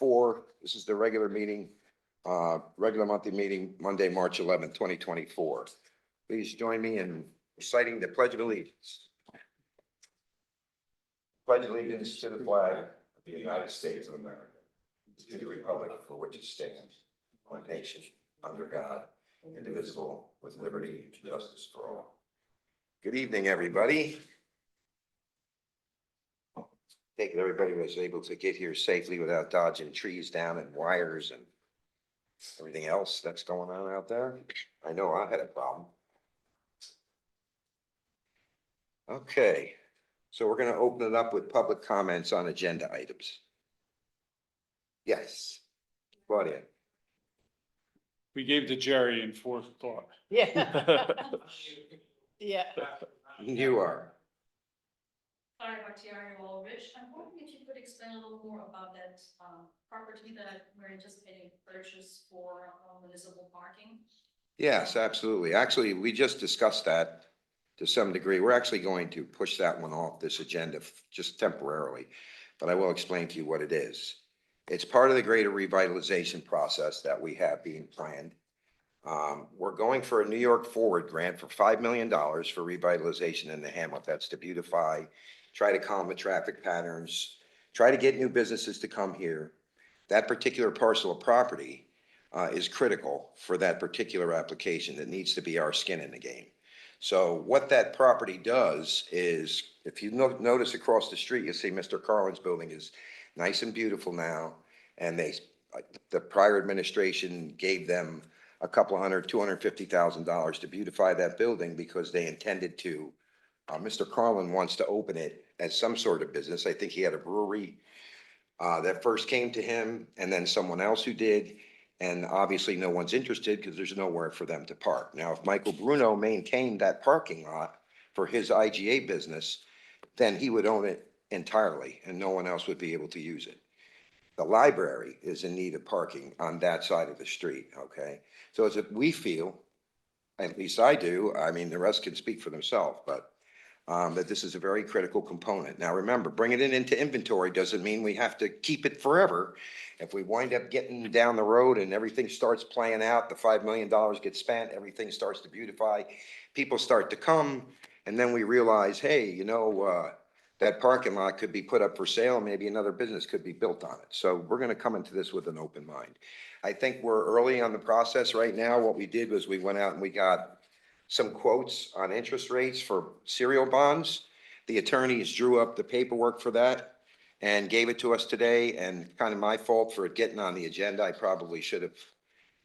4. This is the regular meeting, regular monthly meeting, Monday, March 11th, 2024. Please join me in reciting the Pledge of Allegiance. Pledge allegiance to the flag of the United States of America, to the republic for which it stands, one nation, under God, indivisible, with liberty and justice for all. Good evening, everybody. Take it everybody was able to get here safely without dodging trees down and wires and everything else that's going on out there. I know I had a problem. Okay, so we're going to open it up with public comments on agenda items. Yes, Claudia. We gave to Jerry in forethought. Yeah. Yeah. You are. Sorry, Bakhtiari Walrich. I'm wondering if you could explain a little more about that property that we're anticipating purchase for municipal parking. Yes, absolutely. Actually, we just discussed that to some degree. We're actually going to push that one off this agenda just temporarily, but I will explain to you what it is. It's part of the greater revitalization process that we have being planned. We're going for a New York Forward grant for $5 million for revitalization in the Hamlet. That's to beautify, try to calm the traffic patterns, try to get new businesses to come here. That particular parcel of property is critical for that particular application. That needs to be our skin in the game. So what that property does is, if you notice across the street, you see Mr. Carlin's building is nice and beautiful now. And the prior administration gave them a couple hundred, $250,000 to beautify that building because they intended to. Mr. Carlin wants to open it as some sort of business. I think he had a brewery that first came to him, and then someone else who did. And obviously no one's interested because there's nowhere for them to park. Now, if Michael Bruno maintained that parking lot for his IGA business, then he would own it entirely and no one else would be able to use it. The library is in need of parking on that side of the street, okay? So as if we feel, at least I do, I mean, the rest can speak for themselves, but that this is a very critical component. Now, remember, bringing it into inventory doesn't mean we have to keep it forever. If we wind up getting down the road and everything starts playing out, the $5 million gets spent, everything starts to beautify, people start to come, and then we realize, hey, you know, that parking lot could be put up for sale, maybe another business could be built on it. So we're gonna come into this with an open mind. I think we're early on the process right now. What we did was we went out and we got some quotes on interest rates for serial bonds. The attorneys drew up the paperwork for that and gave it to us today, and kind of my fault for it getting on the agenda. I probably should have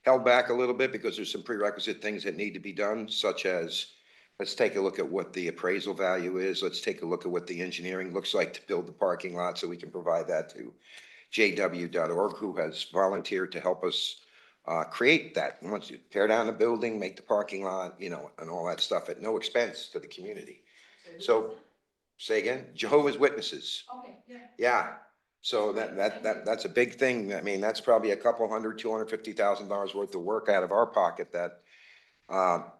held back a little bit because there's some prerequisite things that need to be done, such as, let's take a look at what the appraisal value is. Let's take a look at what the engineering looks like to build the parking lot so we can provide that to jw.org, who has volunteered to help us create that. Once you tear down the building, make the parking lot, you know, and all that stuff at no expense to the community. So, say again, Jehovah's Witnesses. Okay, yeah. Yeah. So that's a big thing. I mean, that's probably a couple hundred, $250,000 worth of work out of our pocket that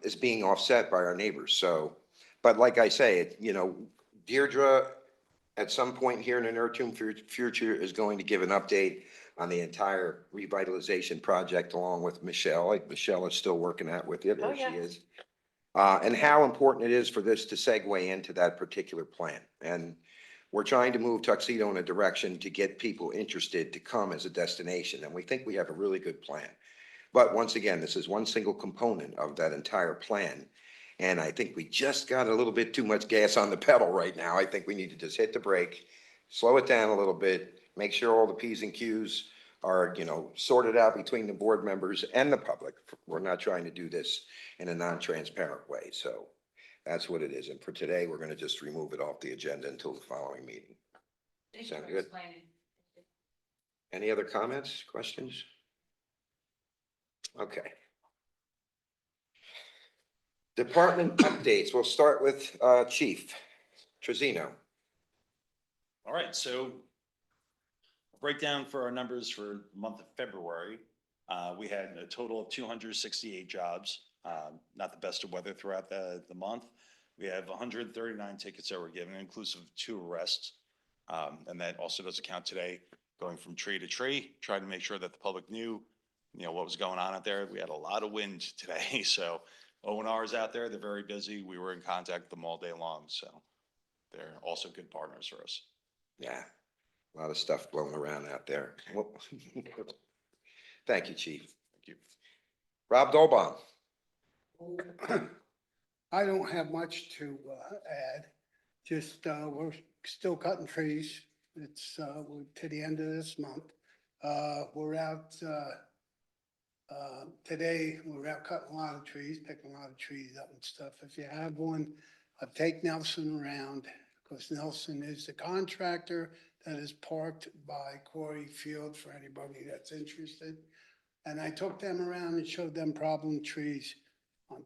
is being offset by our neighbors. So, but like I say, you know, Deirdre at some point here in the near term future is going to give an update on the entire revitalization project along with Michelle. Michelle is still working that with you. Oh, There she yeah. is. And how important it is for this to segue into that particular plan. And we're trying to move Tuxedo in a direction to get people interested to come as a destination. And we think we have a really good plan. But once again, this is one single component of that entire plan. And I think we just got a little bit too much gas on the pedal right now. I think we need to just hit the brake, slow it down a little bit, make sure all the P's and Q's are, you know, sorted out between the board members and the public. We're not trying to do this in a non-transparent way. So that's what it is. And for today, we're going to just remove it off the agenda until the following meeting. Thank you Sound for good? explaining. Any other comments, questions? Okay. Department updates. We'll start with Chief Trezino. All right, so breakdown for our numbers for the month of February. We had a total of 268 jobs, not the best of weather throughout the month. We have 139 tickets that were given, inclusive of 2 arrests. And that also doesn't count today. going from tree to tree, trying to make sure that the public knew, what was going on out there. We had a lot of wind today, so O&R is out there. They're very busy. We were in contact with them all day long, so they're also good partners for us. Yeah, a lot of stuff blowing around out there. Well, thank you, chief. Thank you. Rob Dolbaum. I don't have much to add, just we're still cutting trees. It's we're to the end of this month. We're out today, we're out cutting a lot of trees, picking a lot of trees up and stuff. If you have one, take Nelson around, because Nelson is the contractor that is parked by Quarry Field for anybody that's interested. And I took them around and showed them problem trees on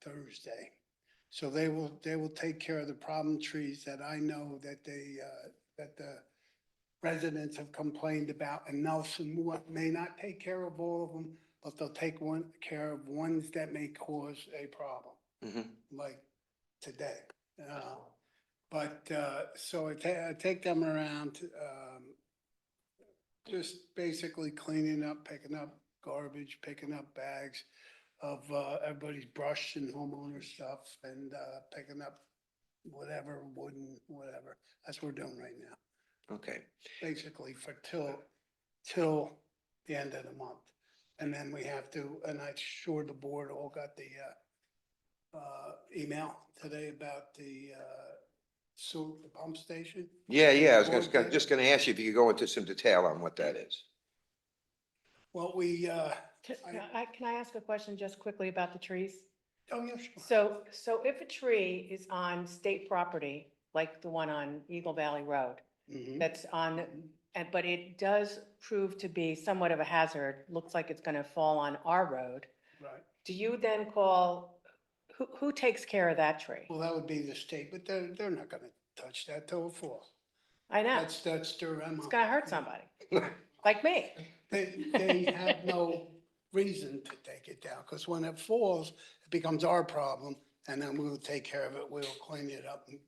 Thursday. So they will take care of the problem trees that I know that that the residents have complained about. And Nelson may not take care of all of them, but they'll take care of ones that may cause a problem, like today. So I take them around, just basically cleaning up, picking up garbage, picking up bags of everybody's brush and homeowner stuff, and picking up whatever, wooden, whatever. That's what we're doing right now, Okay, basically for till the end of the month. And then we have to, and I'm sure the board all got the email today about the pump station. yeah, I was just gonna ask you if you could go into some detail on what that is. Well, we, Can I ask a question just quickly about the trees? oh, yeah, sure. So if a tree is on state property, like the one on Eagle Valley Road, Mhm. that's on, but it does prove to be somewhat of a hazard, looks like it's gonna fall on our road, Right. do you then call, who takes care of that tree? Well, that would be the state, but they're not gonna touch that till it falls. I know, That's their MO. it's gonna hurt somebody, like me. They have no reason to take it down, because when it falls, it becomes our problem, and then we'll take care of it, we'll clean it up and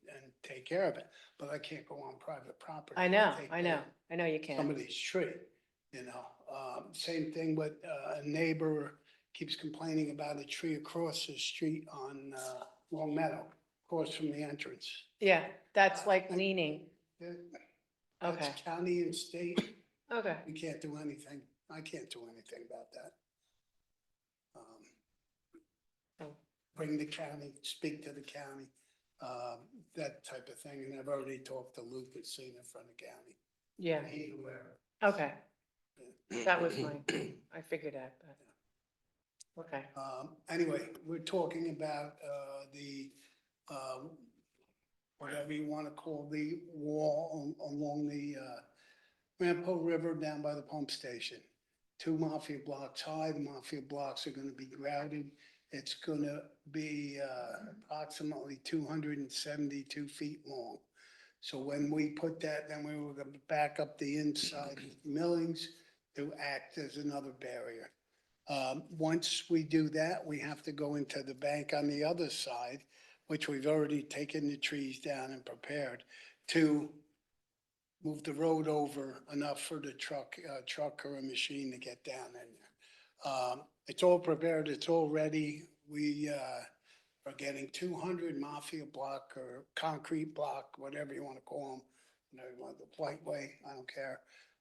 take care of it. But I can't go on private property. I and know, take I know, down I know you can. Somebody's tree, you know? Same thing with a neighbor keeps complaining about a tree across the street on Long Meadow, across from the entrance. Yeah, that's like leaning, That's okay, county and state. okay. We can't do anything. I can't do anything about that. Oh. Bring the county, speak to the county, that type of thing. And I've already talked to Luke at Senior from the county. Yeah, He's aware. okay, that was my, I figured that, but, okay. Anyway, we're talking about, the, whatever you want to call the wall along the, Rampo River down by the pump station. 2 Mafia blocks high. The Mafia blocks are gonna be grouted. It's gonna be, approximately 272 feet long. So when we put that, then we were gonna back up the inside millings to act as another barrier. Once we do that, we have to go into the bank on the other side, which we've already taken the trees down and prepared to move the road over enough for the truck or a machine to get down in there. It's all prepared, it's all ready. We are getting 200 Mafia block or concrete block, whatever you want to call them. You know, you want the Flightway, I don't care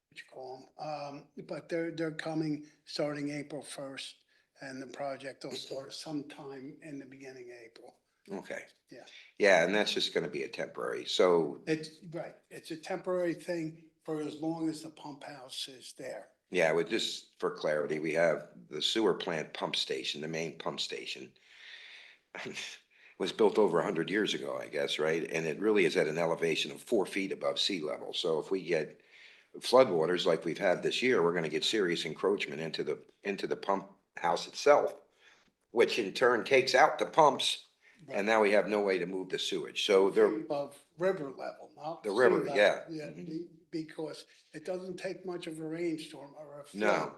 what you call them. But they're coming starting April 1st, and the project will start sometime in the beginning of April. Okay. Yeah. Yeah, and that's just gonna be a temporary, so, It's, right, it's a temporary thing for as long as the pump house is there. yeah, with just for clarity, we have the sewer plant pump station, the main pump station. Was built over 100 years ago, I guess, right? And it really is at an elevation of 4 feet above sea level. So if we get floodwaters like we've had this year, we're gonna get serious encroachment into the pump house itself, which in turn takes out the pumps, and now we have no way to move the sewage. So they're, Above river level, not. The sea river, level. yeah. Yeah, because it doesn't take much of a rainstorm or a No. flood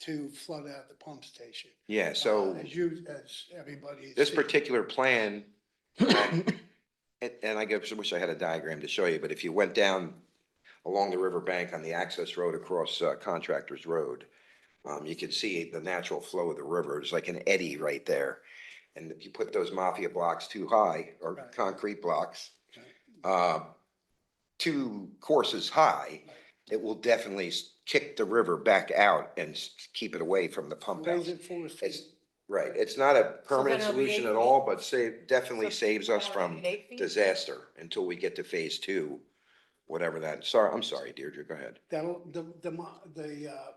to flood out the pump station. yeah, so As everybody. has this seen. particular plan, and I guess, I wish I had a diagram to show you, but if you went down along the riverbank on the access road across Contractors Road. You can see the natural flow of the river. It's like an eddy right there. And if you put those mafia blocks too high, or Right. concrete blocks, Right. 2 courses high, it will definitely kick the river back out and keep it away from the pump Raise house. it 4 feet. It's, right, it's not a permanent it'll be solution 8 at all, feet? but definitely So saves us that'll from make it 8 feet? disaster until we get to phase 2, whatever that, sorry, I'm sorry, Deirdre, go ahead. That'll, the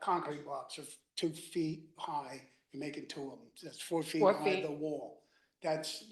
concrete blocks are 2 feet high, you're making 2 of them, that's 4 feet 4 high, feet. the wall. That's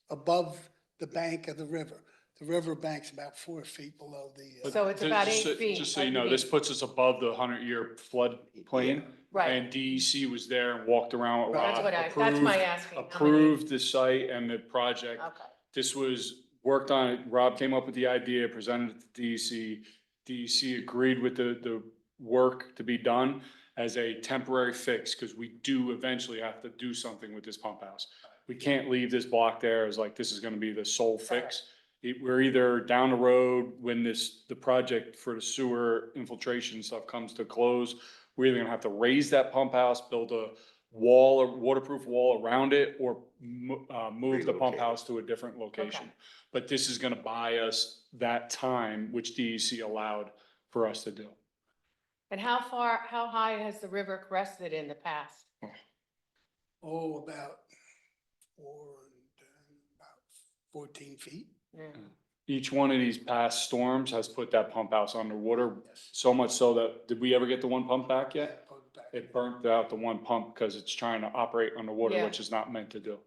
above the bank of the river. The river bank's about 4 feet below the. So it's about Just 8 so- feet Just so you know, this underneath. puts us above the 100-year flood plain. Right. And DEC was there and walked around with That's Rob, what that's my approved, asking. how many- approved the site and the project. Okay. This was worked on, Rob came up with the idea, presented it to DEC. DEC agreed with the work to be done as a temporary fix, because we do eventually have to do something with this pump house. We can't leave this block there as like, this is gonna be the sole fix. We're either down the road when the project for the sewer infiltration stuff comes to close, we're either gonna have to raise that pump house, build a wall or waterproof wall around it, or move the pump Relocate it. house to a different location. Okay. But this is gonna buy us that time, which DEC allowed for us to do. And how high has the river crested in the past? Oh, about 14 feet. Yeah. Each one of these past storms has put that pump house underwater, Yes. so much so that, did we ever get the one pump back yet? Yeah, put it back. It burnt out the one pump because it's trying to operate underwater, Yeah. which is not meant to do.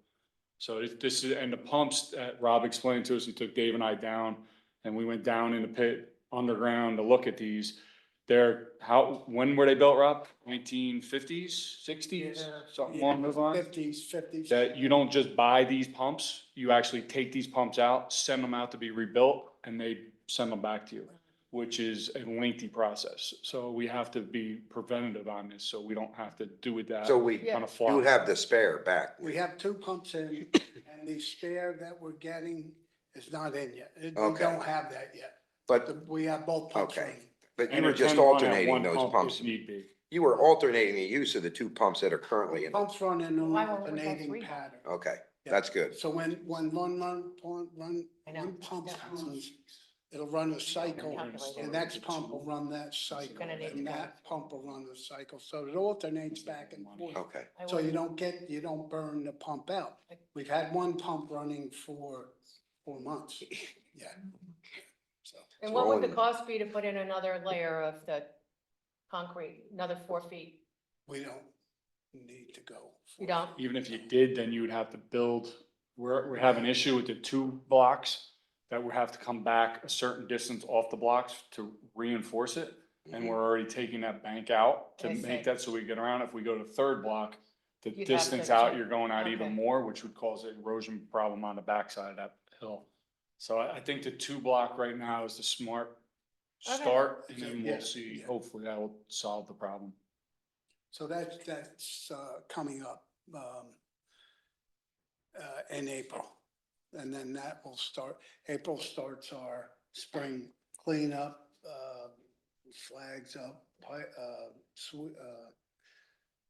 So this is, and the pumps that Rob explained to us, he took Dave and I down, and we went down in the pit underground to look at these. When were they built, Rob? 1950s, 60s, something along those lines? 50s. That you don't just buy these pumps, you actually take these pumps out, send them out to be rebuilt, and they send them back to you, which is a lengthy process. So we have to be preventative on this, so we don't have to do it that So we Yeah. on a do fly. have the spare back. We have 2 pumps in, and the spare that we're getting is not in yet. We Okay. don't have that yet. But, We have both pumps Okay. running. but you And were it just can run at alternating one those pump pumps. if need be. You were alternating the use of the 2 pumps that are currently in. Pumps run in an Why won't we go alternating 3? pattern. Okay, Yeah. that's good. So when one I know. pump Yeah. runs, it'll run a cycle. Calculated. The next pump will run that cycle, Gonna need to and go. that pump will run the cycle. So it alternates back and forth. Okay, I So you wouldn't- don't burn the pump out. We've had one pump running for 4 months. Yeah. So, And what would the Rolling. cost be to put in another layer of the concrete, another 4 feet? we don't need to go. You don't? Even if you did, then you would have to build, we have an issue with the 2 blocks that would have to come back a certain distance off the blocks to reinforce it. And Mhm. we're already taking that bank out to I make see. that so we get around. If we go to the 3rd block, the You'd have to distance out, check. you're going out even Okay. more, which would cause an erosion problem on the backside of that hill. So I think the 2 block right now is the smart Okay. start, and then Yeah, we'll see, yeah. hopefully that will solve the problem. So that's coming up in April. And then that will start, April starts our spring cleanup, flags up,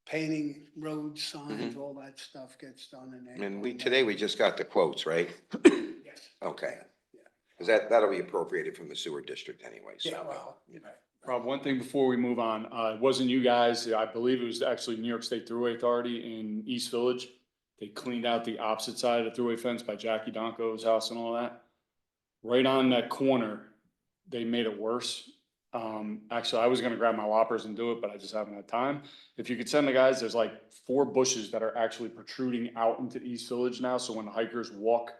painting road signs, all that stuff gets done in April. and today we just got the quotes, right? Yes. Okay, Yeah. because that'll be appropriated from the sewer district anyway, so. Yeah, well, Rob, one thing before we move on, it wasn't you guys, I believe it was actually New York State Thruway Authority in East Village. They cleaned out the opposite side of the thruway fence by Jackie Donko's house and all that. Right on that corner, they made it worse. Actually, I was gonna grab my loppers and do it, but I just haven't had time. If you could send the guys, there's like 4 bushes that are actually protruding out into East Village now, so when the hikers walk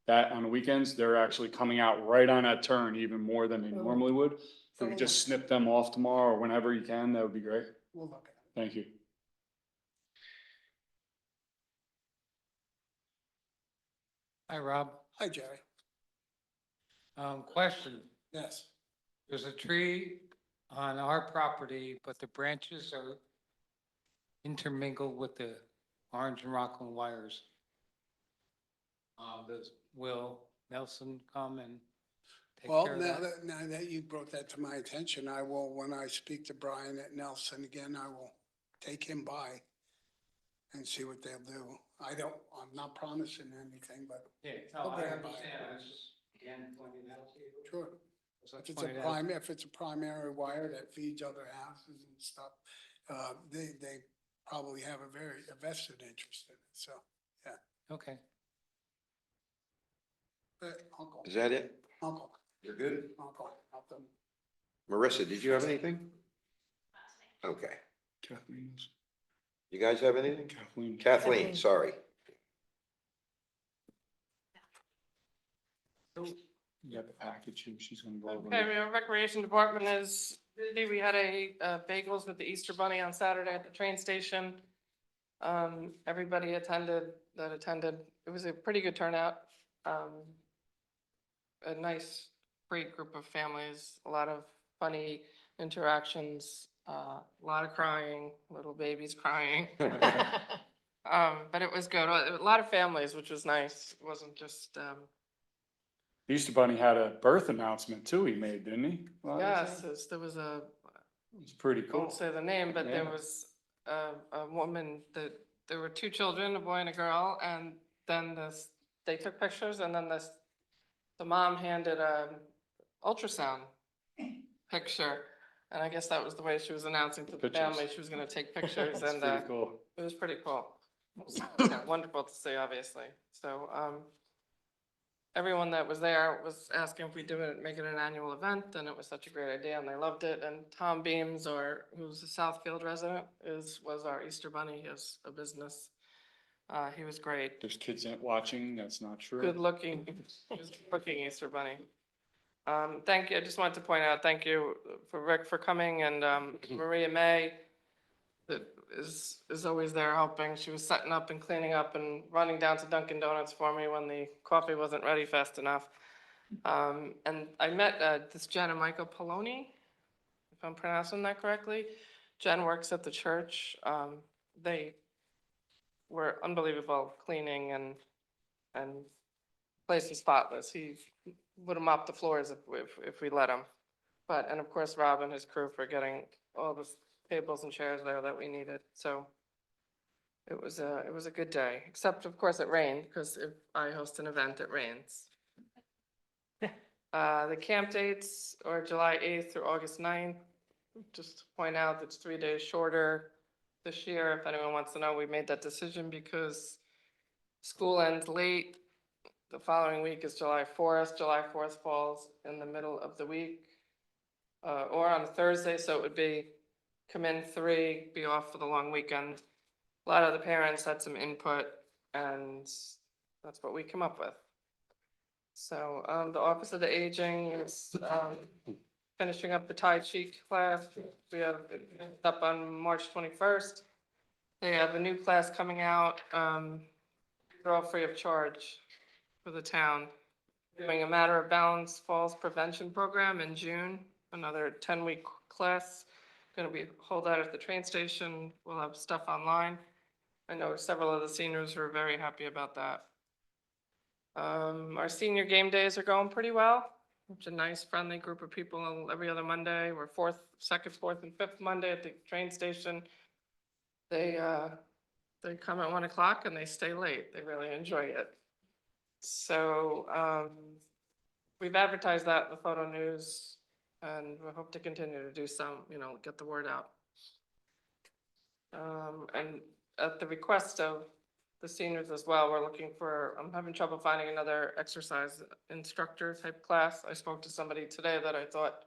that on the weekends, they're actually coming out right on that turn even more than they Oh. normally would. If we could just snip them off tomorrow or whenever you can, that would be great. we'll look at it. Thank you. Hi, Rob. Hi, Jerry. Question, Yes. there's a tree on our property, but the branches are intermingled with the orange and Rockland wires. Does Will Nelson come and take Well, care of that. now that you brought that to my attention, I will, when I speak to Brian at Nelson again, I will take him by and see what they'll do. I'm not promising anything, but Yeah, no, I Okay. understand, I was just, again, pointing out to you. sure. So If it's a primary wire that feeds other houses and stuff, they probably have a vested interest in it, so, Okay. but Uncle, Is that it? Uncle, You're good? Uncle, help them. Marissa, did you have anything? Okay. Kathleen's. You guys have anything? Kathleen. Kathleen, sorry. You got the package here. She's gonna go over. Okay, it. our recreation department is busy. We had bagels with the Easter Bunny on Saturday at the train station. Everybody attended. It was a pretty good turnout. A nice, great group of families, a lot of funny interactions, a lot of crying, little babies crying. But it was good. A lot of families, which was nice. It wasn't just, The Easter Bunny had a birth announcement too he made, didn't he? Well, yes, there was It's pretty I cool. won't say the name, but there Yeah. was a woman that, there were two children, a boy and a girl, and then they took pictures, and then the mom handed a ultrasound picture. And I guess that was the way she was announcing to the Pictures. family, she was gonna take pictures, It's and pretty cool. it was pretty cool. Yeah, wonderful to see, obviously. So, everyone that was there was asking if we do it, make it an annual event, and it was such a great idea, and they loved it. And Tom Beams, who's a Southfield resident, was our Easter Bunny. He has a business. He was great. There's kids in it watching. That's not true. Good looking Easter Bunny. Thank you. I just wanted to point out, thank you for Rick for coming, and Maria May that is always there helping. She was setting up and cleaning up and running down to Dunkin' Donuts for me when the coffee wasn't ready fast enough. And I met this Jen and Michael Poloni, if I'm pronouncing that correctly. Jen works at the church. They were unbelievable cleaning and place is spotless. He would mop the floors if we let him. And of course, Rob and his crew for getting all the tables and chairs there that we needed. So it was a good day, except of course it rained, because if I host an event, it rains. The camp dates are July 8th through August 9th. Just to point out, it's 3 days shorter this year. If anyone wants to know, we made that decision because school ends late. The following week is July 4th. July 4th falls in the middle of the week, or on a Thursday, so it would be come in 3, be off for the long weekend. A lot of the parents had some input, and that's what we come up with. So, the Office of the Aging is, finishing up the Tai Chi class. We have it up on March 21st. They have a new class coming out. They're all free of charge for the town. Doing a Matter of Balance Falls Prevention Program in June, another 10-week class. Going to be hold out at the train station. We'll have stuff online. I know several of the seniors were very happy about that. Our senior game days are going pretty well. It's a nice, friendly group of people every other Monday. We're second, fourth, and fifth Monday at the train station. They come at 1 o'clock and they stay late. They really enjoy it. So, we've advertised that in the photo news, and we hope to continue to do some, get the word out. And at the request of the seniors as well, I'm having trouble finding another exercise instructor type class. I spoke to somebody today that I thought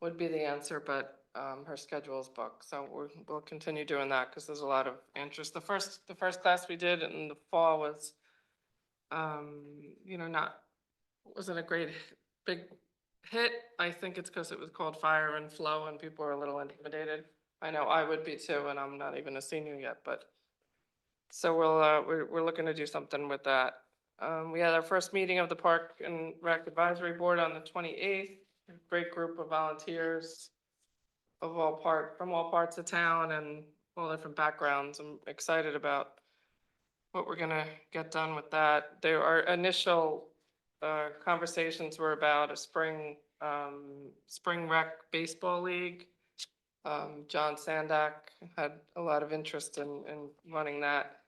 would be the answer, but her schedule is booked. So we'll continue doing that because there's a lot of interest. The first class we did in the fall was, wasn't a great big hit. I think it's because it was called Fire and Flow and people were a little intimidated. I know I would be too, and I'm not even a senior yet, but so we're looking to do something with that. We had our first meeting of the Park and Rec Advisory Board on the 28th. A great group of volunteers from all parts of town and all different backgrounds. I'm excited about what we're gonna get done with that. Our initial conversations were about a spring rec baseball league. John Sandak had a lot of interest in running that.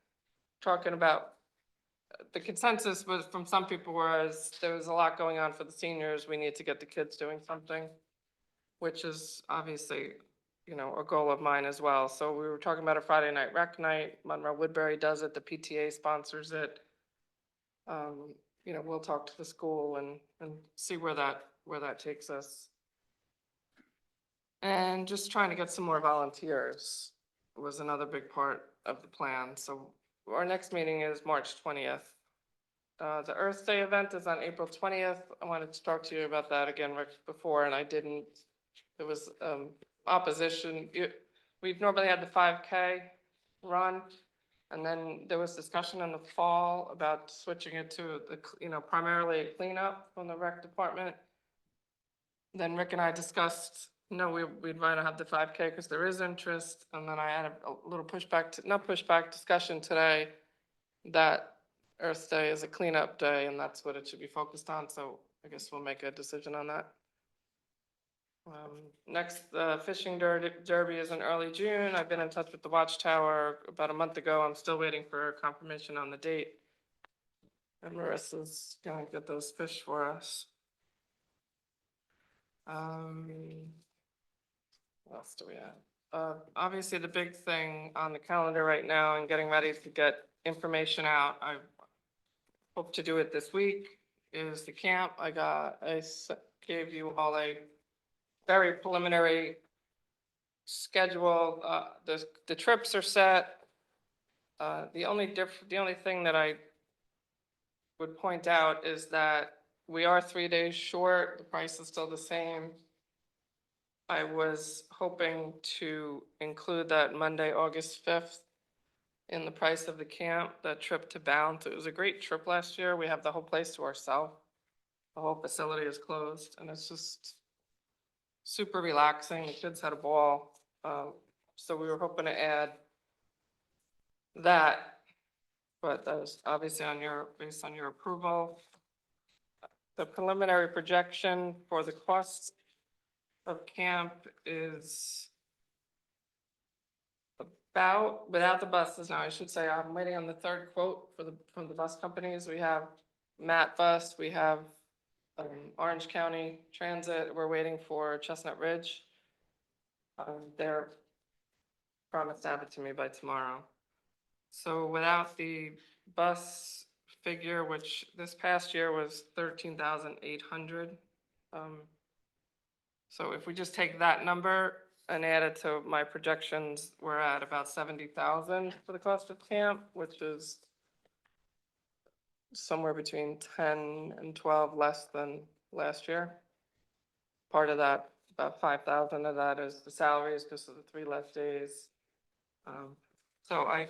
Talking about, the consensus was from some people was there was a lot going on for the seniors. We need to get the kids doing something, which is obviously, you know, a goal of mine as well. So we were talking about a Friday night rec night. Monroe Woodbury does it. The PTA sponsors it. You know, we'll talk to the school and see where that takes us. And just trying to get some more volunteers was another big part of the plan. So our next meeting is March 20th. The Earth Day event is on April 20th. I wanted to talk to you about that again, Rick, before, and I didn't. There was opposition. We've normally had the 5K run, and then there was discussion in the fall about switching it to the, you know, primarily a cleanup from the rec department. Then Rick and I discussed, no, we'd rather have the 5K because there is interest, and then I had a little pushback, not pushback, discussion today that Earth Day is a cleanup day, and that's what it should be focused on, so I guess we'll make a decision on that. Next, fishing derby is in early June. I've been in touch with the Watchtower about a month ago. I'm still waiting for confirmation on the date. And Marissa's gonna get those fish for us. What else do we have? Obviously, the big thing on the calendar right now and getting ready to get information out, I hope to do it this week, is the camp. I gave you all a very preliminary schedule. The trips are set. The only thing that I would point out is that we are 3 days short. The price is still the same. I was hoping to include that Monday, August 5th in the price of the camp, that trip to Bounce. It was a great trip last year. We have the whole place to ourselves. The whole facility is closed, and it's just super relaxing. The kids had a ball. So we were hoping to add that, but that was obviously based on your approval. The preliminary projection for the cost of camp is about, without the buses now, I should say, I'm waiting on the third quote from the bus companies. We have Matt Bus, we have Orange County Transit, we're waiting for Chestnut Ridge. They're promised to have it to me by tomorrow. So without the bus figure, which this past year was 13,800. So if we just take that number and add it to my projections, we're at about 70,000 for the cost of camp, which is somewhere between 10 and 12 less than last year. Part of that, about 5,000 of that is the salaries because of the 3 less days. So I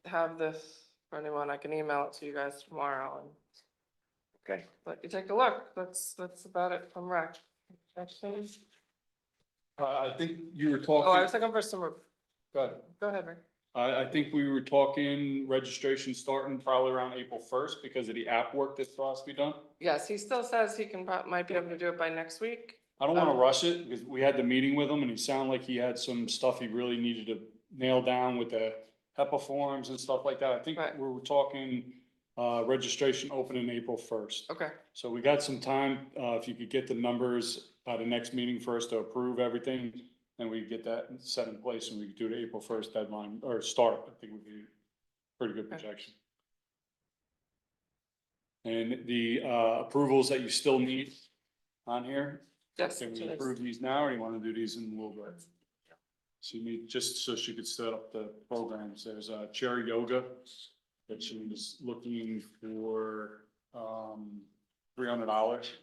have this for anyone. I can email it to you guys tomorrow and Okay. let you take a look. That's about it from rec. Questions? I think you were Oh, I was talking, looking for some, go ahead. go ahead, Rick. I think we were talking registration starting probably around April 1st because of the app work that still has to be done. Yes, he still says he can, might be able to do it by next week. I don't want to rush it because we had the meeting with him and he sounded like he had some stuff he really needed to nail down with the HEPA forms and stuff like that. I think Right. we were talking, registration opening April 1st. Okay, So we got some time, if you could get the numbers by the next meeting for us to approve everything, then we get that set in place and we could do the April 1st deadline or start. I think would be a pretty good Okay. projection. And the, approvals that you still need on here, yes. can we so approve these now or you want to do these in a little bit? So you need, just so she could set up the programs, there's a chair yoga that she was looking for, $300.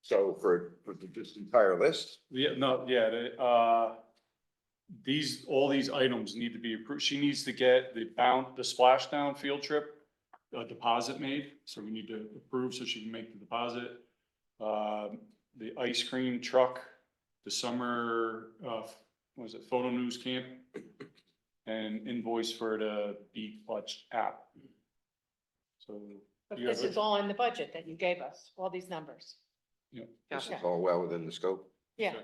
So for this entire list? Yeah, no, yeah, all these items need to be approved. She needs to get the splashdown field trip, deposit made, so we need to approve so she can make the deposit. The ice cream truck, the summer, what was it, photo news camp, and invoice for the Beat Clutch app. So. But you this have is all in the budget that you gave us, all these numbers. This is all well within the scope. Yeah,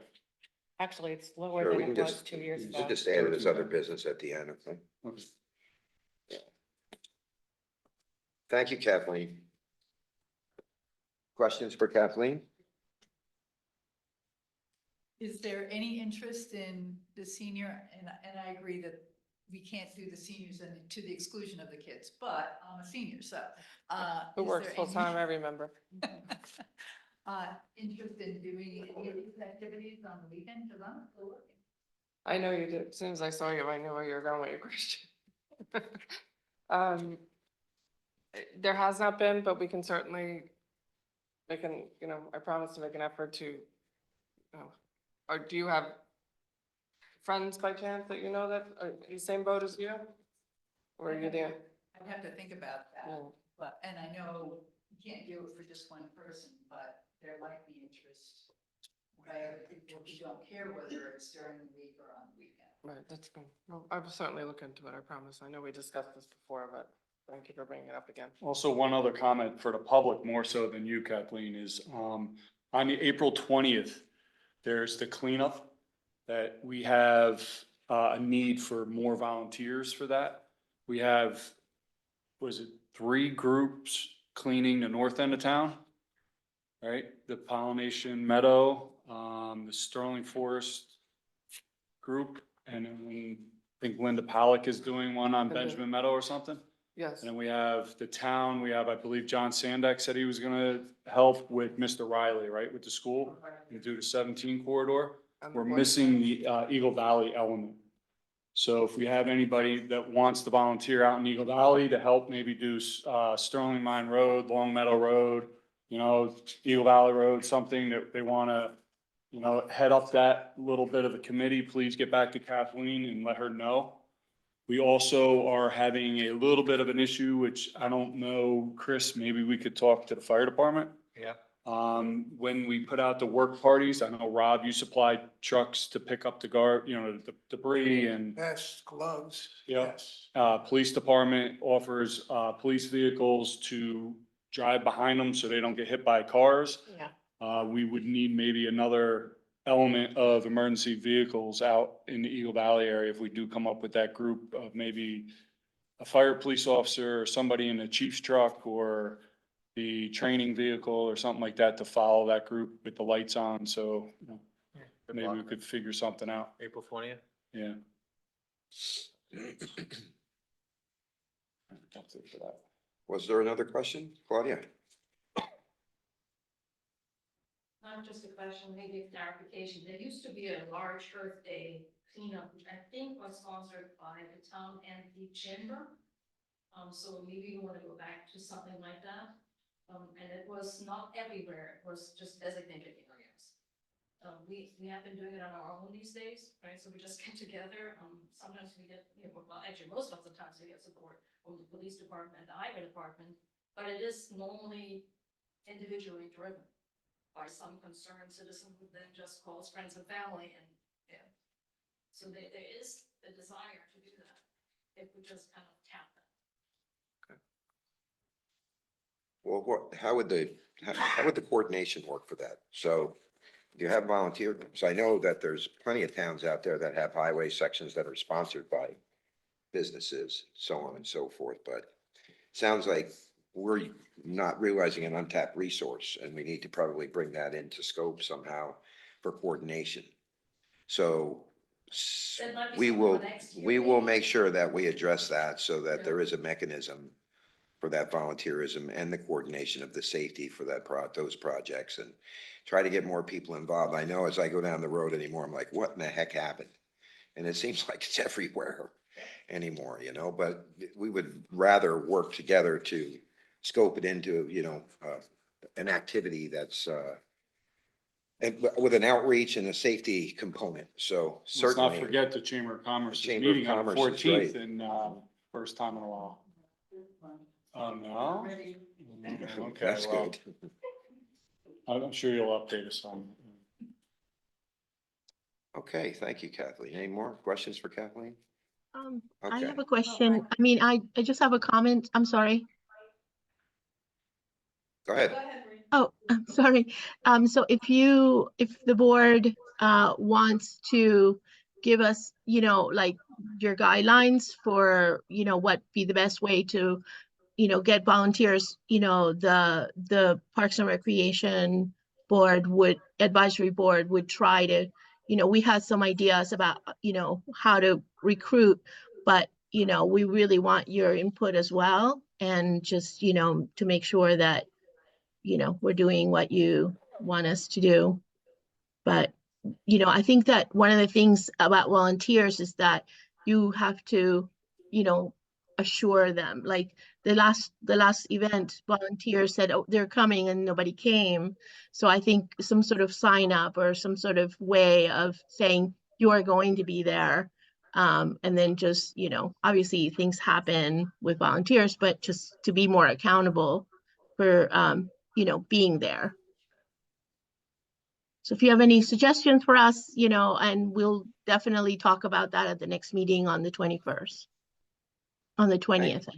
actually, it's lower Sure, than we it can was just, 2 years we ago. we'll just add it as other business at the end, okay? Okay. Thank you, Kathleen. Questions for Kathleen? Is there any interest in the senior, and I agree that we can't do the seniors and to the exclusion of the kids, but I'm a senior, so. Who is works there full-time, any- I remember. Interest in doing any of these activities on the weekend, because I'm still working. I know you did. As soon as I saw you, I knew where you were going with your question. Um, there has not been, but we can certainly make an, I promise to make an effort to, or do you have friends by chance that you know that are in the same boat as you? Or are you there? I'd have to think about that, Yeah. but, and I know you can't do it for just one person, but there might be interest by other people who don't care whether it's during the week or on the weekend. Right, that's good. Well, I will certainly look into it, I promise. I know we discussed this before, but thank you for bringing it up again. Also, one other comment for the public, more so than you, Kathleen, is, on the April 20th, there's the cleanup that we have, a need for more volunteers for that. We have, was it 3 groups cleaning the north end of town? Right, the Pollination Meadow, the Sterling Forest group, and then I think Linda Pollock is doing one on Linda. Benjamin Meadow or something. Yes. And then we have the town, we have, I believe, John Sandak said he was gonna help with Mr. Riley, right, with the school, and do the 17 corridor. We're missing the, Eagle Valley element. So if we have anybody that wants to volunteer out in Eagle Valley to help maybe do, Sterling Mine Road, Long Meadow Road, Eagle Valley Road, something that they wanna, head up that little bit of a committee, please get back to Kathleen and let her know. We also are having a little bit of an issue, which I don't know, Chris, maybe we could talk to the fire department. Yeah. When we put out the work parties, I know, Rob, you supplied trucks to pick up the the debris and, Vests, gloves, Yeah. yes. police department offers, police vehicles to drive behind them so they don't get hit by cars. Yeah, We would need maybe another element of emergency vehicles out in the Eagle Valley area if we do come up with that group of maybe a fire police officer or somebody in the chief's truck or the training vehicle or something like that to follow that group with the lights on. So, Good maybe we luck. could figure something out. April 20th? Yeah. That's it for that. Was there another question, Claudia? Not just a question, maybe a clarification. There used to be a large Earth Day cleanup, which I think was sponsored by the town and the chamber. So maybe you want to go back to something like that. And it was not everywhere, it was just designated areas. We have been doing it on our own these days, right? So we just get together. Sometimes we get, well, actually, most of the times we get support from the police department, the highway department, but it is normally individually driven by some concerned citizen who then just calls friends and family and, yeah. So there is the desire to do that, if we just kind of tap it. Well, how would the coordination work for that? So you have volunteer, so I know that there's plenty of towns out there that have highway sections that are sponsored by businesses, so on and so forth, but it sounds like we're not realizing an untapped resource and we need to probably bring that into scope somehow for coordination. So That might be we something will, for next year, we will maybe. make sure that we address that so that Yeah. there is a mechanism for that volunteerism and the coordination of the safety for those projects and try to get more people involved. I know as I go down the road anymore, I'm like, what in the heck happened? And it seems like it's everywhere anymore, but we would rather work together to scope it into, an activity that's, and with an outreach and a safety component. So Let's not certainly, forget the Chamber of Commerce is Chamber of meeting on the Commerce is right. 14th and, first time in a while. Oh, no? Okay, that's well, good. I'm sure you'll update us on. Okay, thank you, Kathleen. Any more questions for Kathleen? I Okay. have a question. I mean, I just have a comment. I'm sorry. Go ahead. Oh, I'm sorry. So if the board wants to give us, like your guidelines for, what be the best way to, get volunteers, the Parks and Recreation Advisory Board would try to, we had some ideas about, how to recruit, but, we really want your input as well. And just, to make sure that we're doing what you want us to do. But, I think that one of the things about volunteers is that you have to, assure them, like the last event, volunteers said, oh, they're coming and nobody came. So I think some sort of sign up or some sort of way of saying you are going to be there. And then just, obviously things happen with volunteers, but just to be more accountable for, being there. So if you have any suggestions for us, and we'll definitely talk about that at the next meeting on the 21st, on the 20th.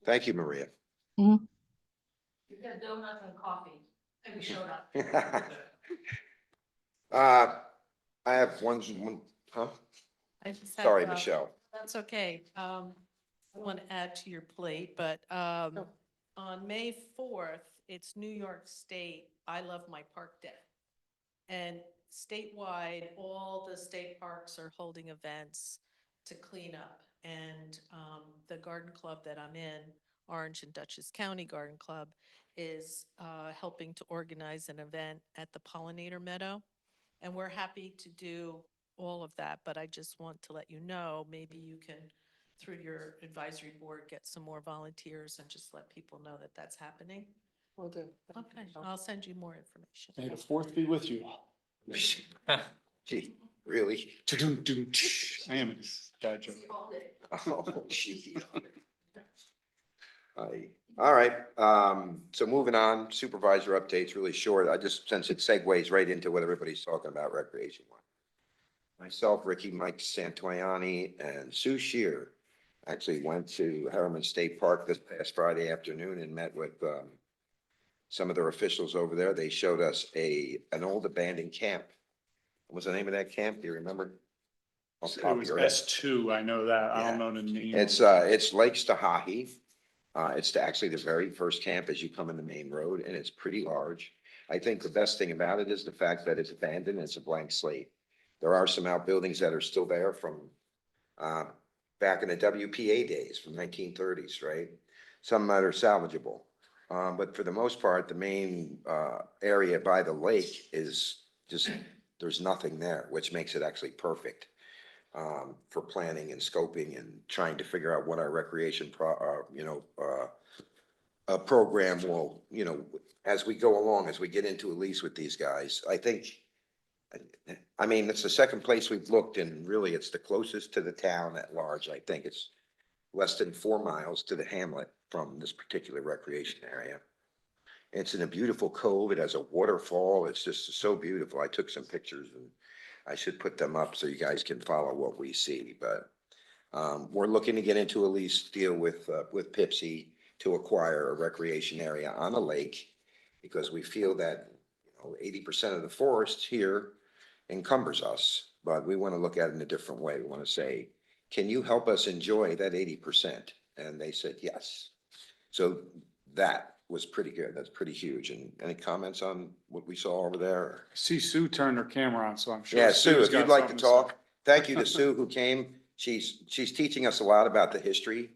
Thank you, Maria. You got donuts and coffee, and we showed up. I have one, huh? I just have, Sorry, Michelle. That's okay. I want to add to your plate, but on May 4th, it's New York State I Love My Park Day. And statewide, all the state parks are holding events to clean up. And the garden club that I'm in, Orange and Dutchess County Garden Club, is helping to organize an event at the Pollinator Meadow. And we're happy to do all of that, but I just want to let you know, maybe you can, through your advisory board, get some more volunteers and just let people know that that's happening. Will do. Okay, I'll send you more information. May the fourth be with you. Gee, really? I am a dad joke. Oh, gee. All right, so moving on, supervisor updates, really short. I just, since it segues right into what everybody's talking about, recreation one. Myself, Ricky, Mike Santoyani, and Sue Shear actually went to Harriman State Park this past Friday afternoon and met with some of their officials over there. They showed us an old abandoned camp. What was the name of that camp? Do you remember? Off the top It of was your head. S2, I know that. I don't know the name. It's Lake Stahahi. It's actually the very first camp as you come in the main road, and it's pretty large. I think the best thing about it is the fact that it's abandoned, it's a blank slate. There are some outbuildings that are still there from back in the WPA days, from 1930s, right? Some that are salvageable. But for the most part, the main area by the lake is just, there's nothing there, which makes it actually perfect for planning and scoping and trying to figure out what our recreation program will, as we go along, as we get into a lease with these guys. I mean, it's the second place we've looked, and really it's the closest to the town at large. I think it's less than 4 miles to the hamlet from this particular recreation area. It's in a beautiful cove. It has a waterfall. It's just so beautiful. I took some pictures and I should put them up so you guys can follow what we see. But we're looking to get into a lease deal with Pipsy to acquire a recreation area on a lake, because we feel that 80% of the forest here encumbers us, but we want to look at it in a different way. We want to say, can you help us enjoy that 80%? And they said yes. So that was pretty good. That's pretty huge. And any comments on what we saw over there? I see Sue turned her camera on, so I'm sure. Yeah, Sue, Sue's if you'd got like to something say. talk, thank you to Sue who came. She's teaching us a lot about the history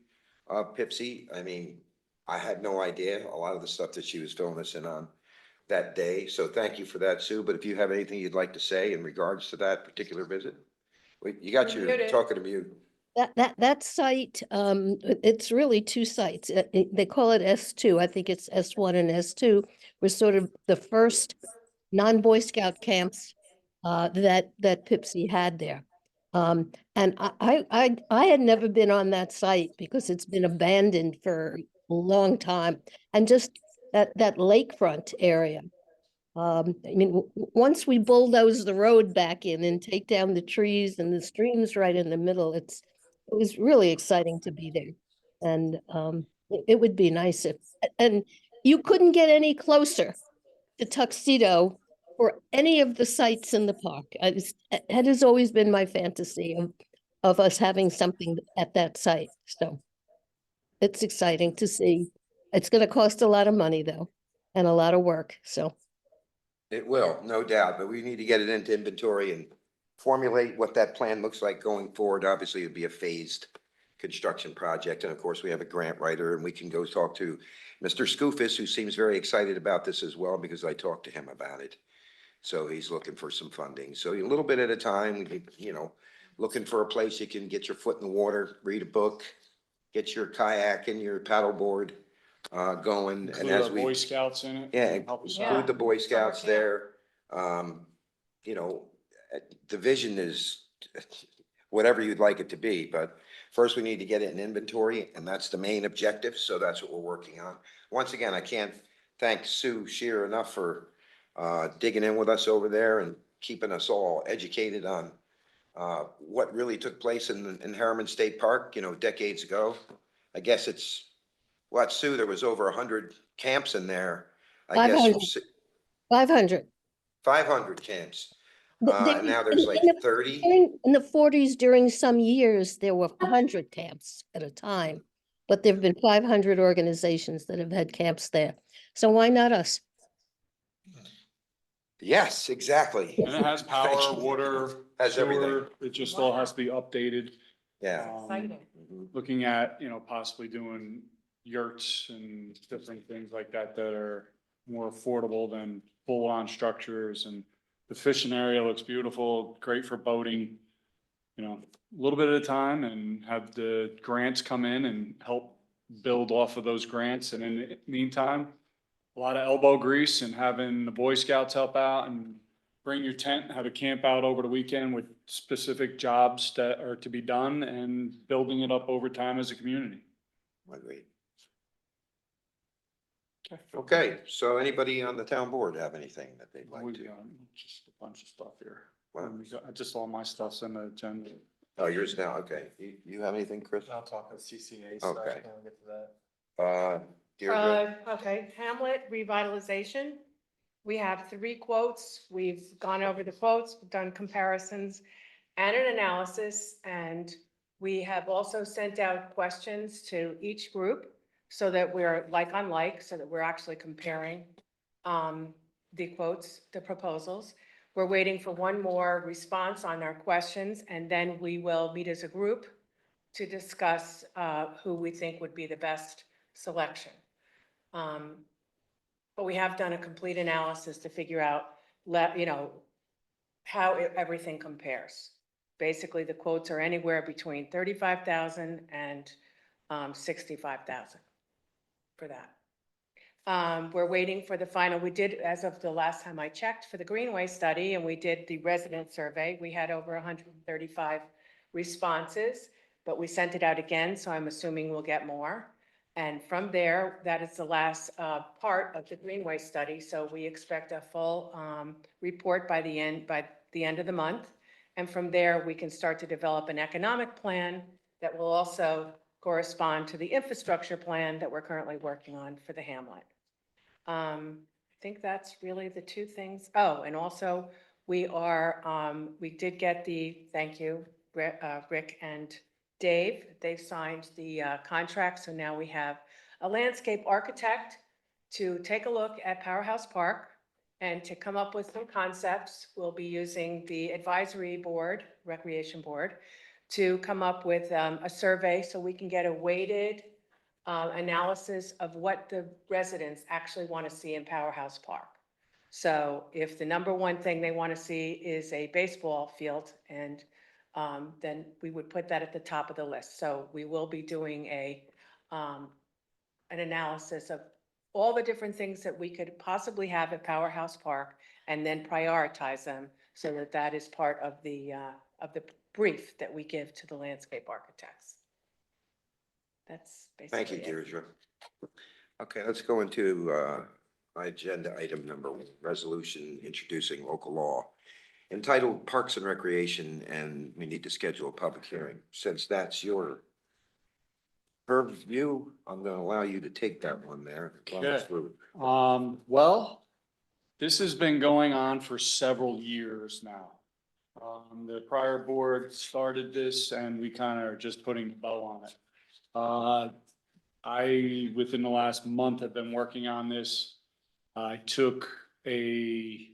of Pipsy. I mean, I had no idea a lot of the stuff that she was filling us in on that day. So thank you for that, Sue. But if you have anything you'd like to say in regards to that particular visit, you got You're your muted. talking to mute. That site, it's really two sites. They call it S2. I think it's S1 and S2 were sort of the first non-Boy Scout camps that Pipsy had there. And I had never been on that site because it's been abandoned for a long time. And just that lakefront area. I mean, once we bulldoze the road back in and take down the trees and the streams right in the middle, it was really exciting to be there. And it would be nice if, and you couldn't get any closer to Tuxedo for any of the sites in the park. It has always been my fantasy of us having something at that site, so it's exciting to see. It's gonna cost a lot of money though, and a lot of work, so. It will, no doubt, but we need to get it into inventory and formulate what that plan looks like going forward. Obviously, it'd be a phased construction project, and of course, we have a grant writer, and we can go talk to Mr. Skoufis, who seems very excited about this as well, because I talked to him about it. So he's looking for some funding. So a little bit at a time, looking for a place you can get your foot in the water, read a book, get your kayak and your paddleboard going. And Include as our we, Boy Scouts in it. yeah, Help us Yeah. out. include the Boy Scouts Summer there. You know, the vision is whatever you'd like it to be, but first we need to get it in inventory, and that's the main objective. So that's what we're working on. Once again, I can't thank Sue Shear enough for digging in with us over there and keeping us all educated on what really took place in Harriman State Park, decades ago. I guess Sue, there was over 100 camps in there. I guess 500. 500. 500 camps. There And was- now there's like in the- 30. In the 40s, during some years, there were 100 camps at a time, but there've been 500 organizations that have had camps there. So why not us? Yes, exactly. And it has power, Thank you. water, Has everything. sewer. It just all has to be updated. Yeah. Exciting. Mhm. Looking at, possibly doing yurts and different things like that that are more affordable than full-on structures. And the fishing area looks beautiful, great for boating, a little bit at a time, and have the grants come in and help build off of those grants. And in the meantime, a lot of elbow grease and having the Boy Scouts help out and bring your tent, have a camp out over the weekend with specific jobs that are to be done, and building it up over time as a community. Agreed. Okay, so anybody on the town board have anything that they'd like We've to? got just a bunch of stuff here. Well, Just all my stuff's in the agenda. oh, yours now, okay. You have anything, Chris? I'll talk with CCA stuff stuff Okay. when we get to that. Deirdre? Okay, Hamlet revitalization. We have 3 quotes. We've gone over the quotes, we've done comparisons and an analysis. And we have also sent out questions to each group so that we're like on like, so that we're actually comparing the quotes, the proposals. We're waiting for one more response on our questions, and then we will meet as a group to discuss who we think would be the best selection. But we have done a complete analysis to figure out, how everything compares. Basically, the quotes are anywhere between 35,000 and 65,000 for that. We're waiting for the final. We did, as of the last time I checked, for the Greenway study, and we did the resident survey. We had over 135 responses, but we sent it out again, so I'm assuming we'll get more. And from there, that is the last part of the Greenway study. So we expect a full report by the end of the month. And from there, we can start to develop an economic plan that will also correspond to the infrastructure plan that we're currently working on for the Hamlet. I think that's really the 2 things. Oh, and also we did get thank you, Rick and Dave. They've signed the contract, so now we have a landscape architect to take a look at Powerhouse Park and to come up with some concepts. We'll be using the advisory board, recreation board, to come up with a survey so we can get a weighted analysis of what the residents actually want to see in Powerhouse Park. So if the number one thing they want to see is a baseball field, and then we would put that at the top of the list. So we will be doing an analysis of all the different things that we could possibly have at Powerhouse Park, and then prioritize them so that that is part of the brief that we give to the landscape architects. That's basically Thank you, it. Deirdre. Okay, let's go into agenda item number 1, resolution introducing local law entitled Parks and Recreation, and we need to schedule a public hearing. Since that's your Purview, I'm gonna allow you to take that one there. Run us Okay. through. Well, this has been going on for several years now. The prior board started this and we kind of are just putting a bow on it. Within the last month, have been working on this. I took a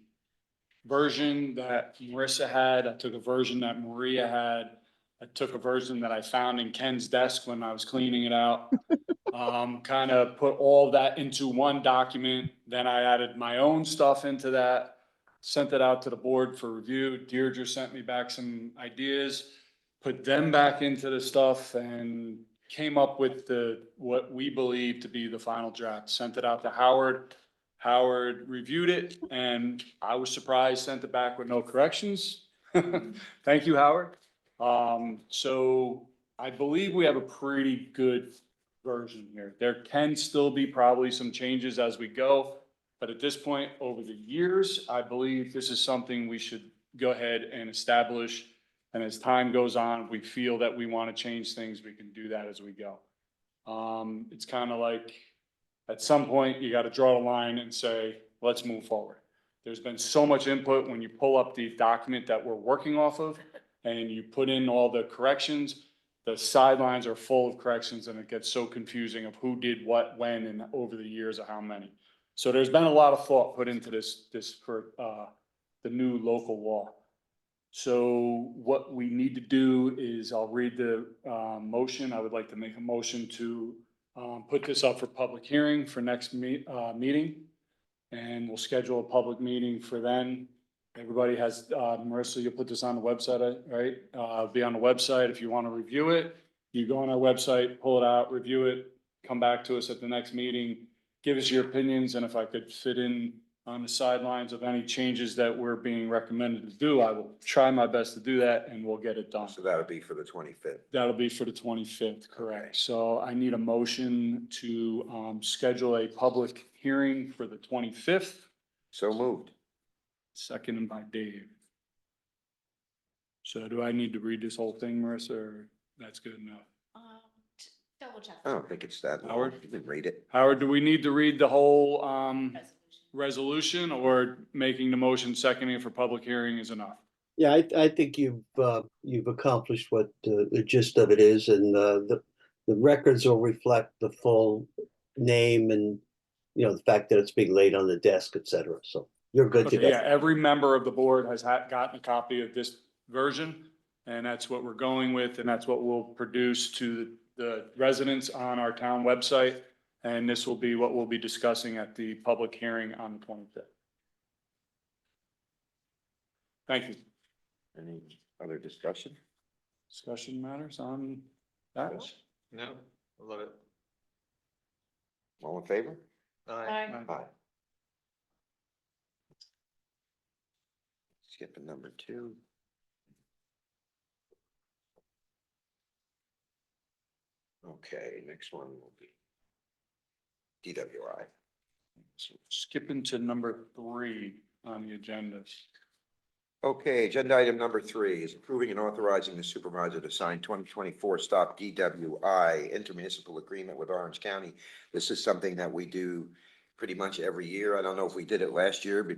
version that Marissa had, I took a version that Maria had, I took a version that I found in Ken's desk when I was cleaning it out. Kind of put all that into one document, then I added my own stuff into that, sent it out to the board for review. Deirdre sent me back some ideas, put them back into the stuff and came up with what we believe to be the final draft, sent it out to Howard. Howard reviewed it and I was surprised, sent it back with no corrections. Thank you, Howard. So I believe we have a pretty good version here. There can still be probably some changes as we go, but at this point, over the years, I believe this is something we should go ahead and establish. And as time goes on, we feel that we want to change things, we can do that as we go. It's kind of like, at some point, you got to draw a line and say, let's move forward. There's been so much input when you pull up the document that we're working off of and you put in all the corrections, the sidelines are full of corrections and it gets so confusing of who did what, when, and over the years of how many. So there's been a lot of thought put into this for the new local law. So what we need to do is, I'll read the motion. I would like to make a motion to put this up for public hearing for next meeting. And we'll schedule a public meeting for then. Everybody has, Marissa, you'll put this on the website, right? Be on the website. If you want to review it, you go on our website, pull it out, review it, come back to us at the next meeting, give us your opinions. And if I could fit in on the sidelines of any changes that we're being recommended to do, I will try my best to do that and we'll get it done. So that'll be for the 25th. That'll be for the 25th, correct. Okay. So I need a motion to schedule a public hearing for the 25th, So moved. seconded by Dave. So do I need to read this whole thing, Marissa, or that's good enough? Double check. I don't think it's that long. Howard? You can read it. Howard, do we need to read the whole Resolution. resolution, or making the motion seconding for public hearing is enough? Yeah, I think you've accomplished what the gist of it is, and the records will reflect the full name and, you know, the fact that it's being laid on the desk, et cetera. So you're good to Okay, yeah, go. every member of the board has gotten a copy of this version, and that's what we're going with, and that's what we'll produce to the residents on our town website. And this will be what we'll be discussing at the public hearing on the 25th. Thank you. Any other discussion? Discussion matters on that? No, I love it. All in favor? Aye. Aye. Skipping number 2. Okay, next one will be DWI. So skipping to number 3 on the agenda. Okay, agenda item number 3 is approving and authorizing the supervisor to sign 2024 stop DWI intermunicipal agreement with Orange County. This is something that we do pretty much every year. I don't know if we did it last year, but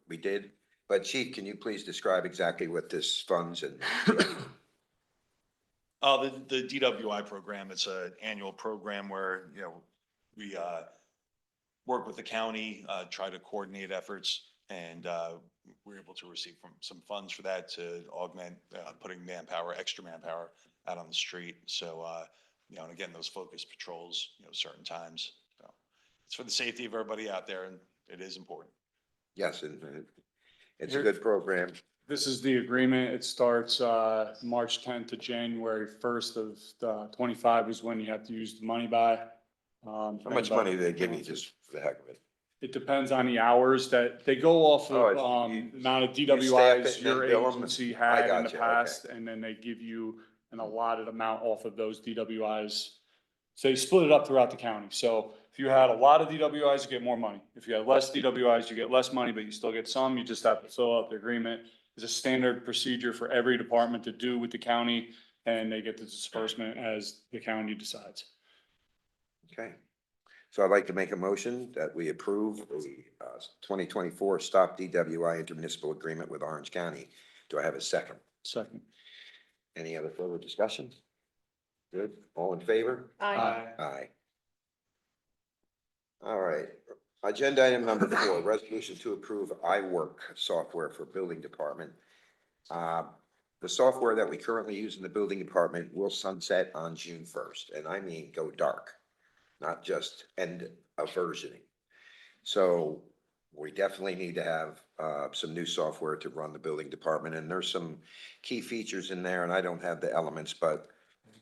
we did. But Chief, can you please describe exactly what this funds and? The DWI program, it's an annual program where, you know, we work with the county, try to coordinate efforts, and we're able to receive some funds for that to augment putting manpower, extra manpower out on the street. So, you know, and again, those focus patrols, you know, certain times. So it's for the safety of everybody out there, and it is important. Yes, and it's a good program. This is the agreement. It starts March 10th to January 1st of 25 is when you have to use the money by. How much money do they give you just for the heck of it? It depends on the hours that they go off Oh, of, it's- amount of you staff DWIs it your and bill 'em? agency I had in the gotcha, okay. past, and then they give you an allotted amount off of those DWIs. So they split it up throughout the county. So if you had a lot of DWIs, you get more money. If you had less DWIs, you get less money, but you still get some. You just have to fill out the agreement. It's a standard procedure for every department to do with the county, and they get the disbursement as the county decides. Okay. So I'd like to make a motion that we approve the 2024 Stop DWI intermunicipal agreement with Orange County. Do I have a second? Second. Any other further discussion? Good. All in favor? Aye. All right. Agenda item number 4, resolution to approve iWork software for building department. The software that we currently use in the building department will sunset on June 1st, and I mean go dark, not just end of versioning. So we definitely need to have some new software to run the building department, and there's some key features in there, and I don't have the elements, but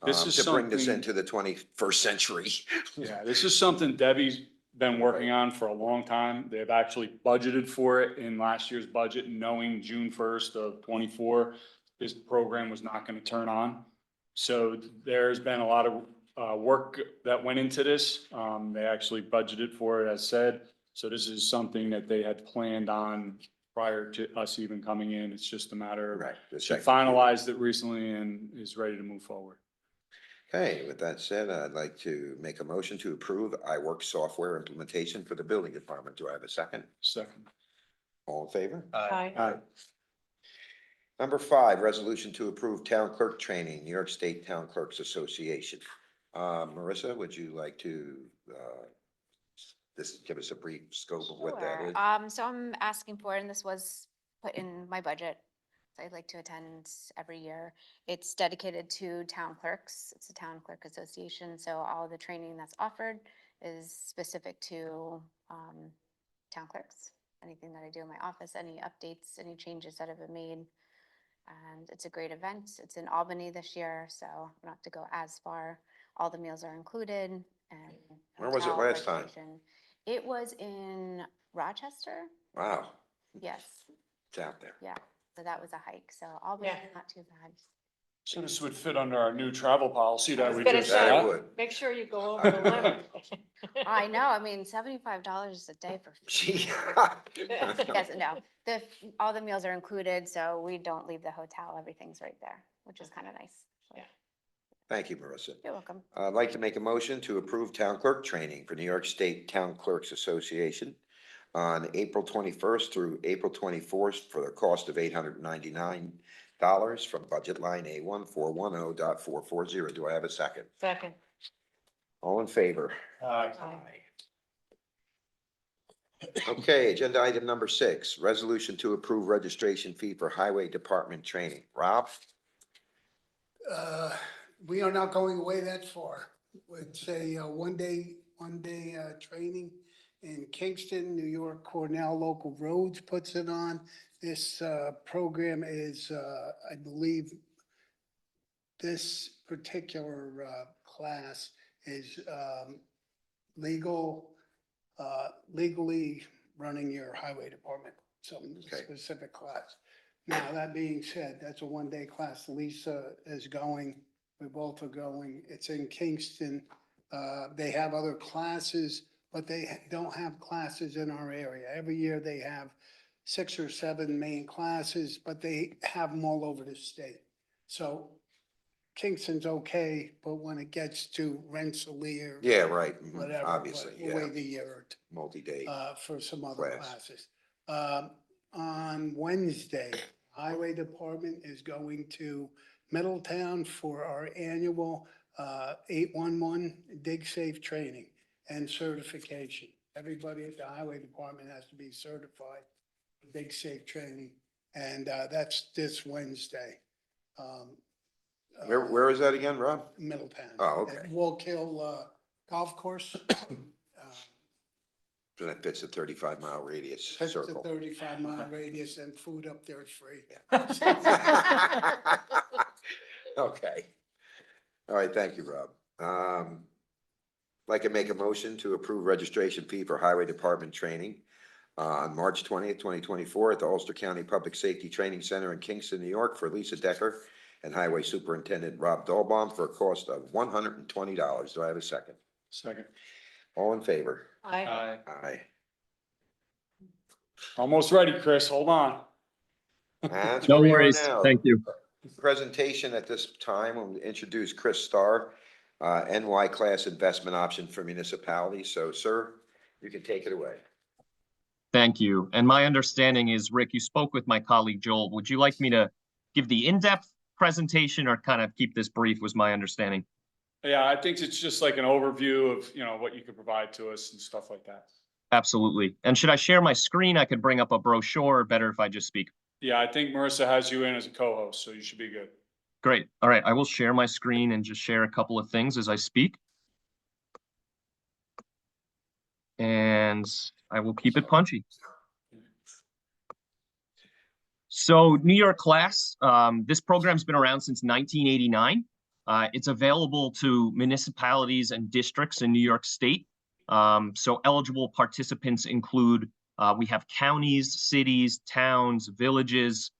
This is to bring this something- into the 21st century. Yeah, this is something Debbie's been working on for a long time. They've actually budgeted for it in last year's budget, knowing June 1st of 24, this program was not going to turn on. So there's been a lot of work that went into this. They actually budgeted for it, as said. So this is something that they had planned on prior to us even coming in. It's just a matter of, Right. she finalized it recently and is ready to move forward. Okay, with that said, I'd like to make a motion to approve iWork software implementation for the building department. Do I have a second? Second. All in favor? Aye. Number 5, resolution to approve town clerk training, New York State Town Clerks Association. Marissa, would you like to, give us a brief scope of what that Sure. is? So I'm asking for it, and this was put in my budget. So I'd like to attend every year. It's dedicated to town clerks. It's a town clerk association, so all the training that's offered is specific to town clerks. Anything that I do in my office, any updates, any changes that have been made. And it's a great event. It's in Albany this year, so I don't have to go as far. All the meals are included. And Where was it hotel last time? reservation. It was in Rochester. Wow, Yes, it's out there. yeah. So that was a hike. So Albany, Yeah. not too bad. So this would fit under our new travel policy that was we gonna just. say. That got. it would. Make sure you go over the limit. I know, I mean, $75 a day for. Gee. Yes, no, all the meals are included, so we don't leave the hotel. Everything's right there, which is kind of nice. So, Yeah. Thank you, Marissa. You're welcome. I'd like to make a motion to approve town clerk training for New York State Town Clerks Association on April 21st through April 24th for the cost of $899 from budget line A1410.440. Do I have a second? Second. All in favor? Aye. Okay, agenda item number 6, resolution to approve registration fee for highway department training. Rob? We are not going away that far. It's a one day training in Kingston, New York. Cornell Local Roads puts it on. This program is, I believe, this particular class is legally running your highway department, some Okay. specific class. Now, that being said, that's a one-day class. Lisa is going, we both are going. It's in Kingston. They have other classes, but they don't have classes in our area. Every year they have 6 or 7 main classes, but they have them all over the state. So Kingston's okay, but when it gets to Rensselaer. Yeah, right, Whatever. obviously, but we'll yeah, wait a year or two multi-day. for some other class. classes. On Wednesday, Highway Department is going to Middletown for our annual 811 Dig Safe training and certification. Everybody at the Highway Department has to be certified for Dig Safe training, and that's this Wednesday. Where is that again, Rob? Middletown. Oh, okay. At Walk Hill Golf Course. So that fits a 35-mile radius It's a circle. 35-mile radius and food up there is free. Okay. All right, thank you, Rob. Like to make a motion to approve registration fee for highway department training on March 20th, 2024 at the Ulster County Public Safety Training Center in Kingston, New York for Lisa Decker and Highway Superintendent Rob Dolbaum for a cost of $120. Do I have a second? Second. All in favor? Aye. Aye. Almost ready, Chris. Hold on. That's No where we are worries. now. Thank you. Presentation at this time, we'll introduce Chris Starr, NY class investment option for municipalities. So, sir, you can take it away. Thank you. And my understanding is, Rick, you spoke with my colleague Joel. Would you like me to give the in-depth presentation or kind of keep this brief, was my understanding? Yeah, I think it's just like an overview of, what you could provide to us and stuff like that. Absolutely. And should I share my screen? I could bring up a brochure, or better if I just speak. Yeah, I think Marissa has you in as a co-host, so you should be good. Great. All right. I will share my screen and just share a couple of things as I speak. And I will keep it punchy. So New York Class, this program's been around since 1989. It's available to municipalities and districts in New York State. So eligible participants include, we have counties, cities, towns, villages,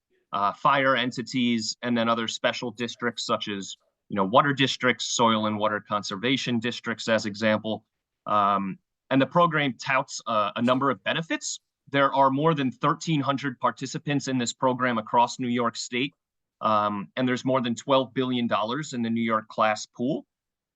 fire entities, and then other special districts such as, water districts, soil and water conservation districts, as example. And the program touts a number of benefits. There are more than 1,300 participants in this program across New York State. And there's more than $12 billion in the New York Class pool.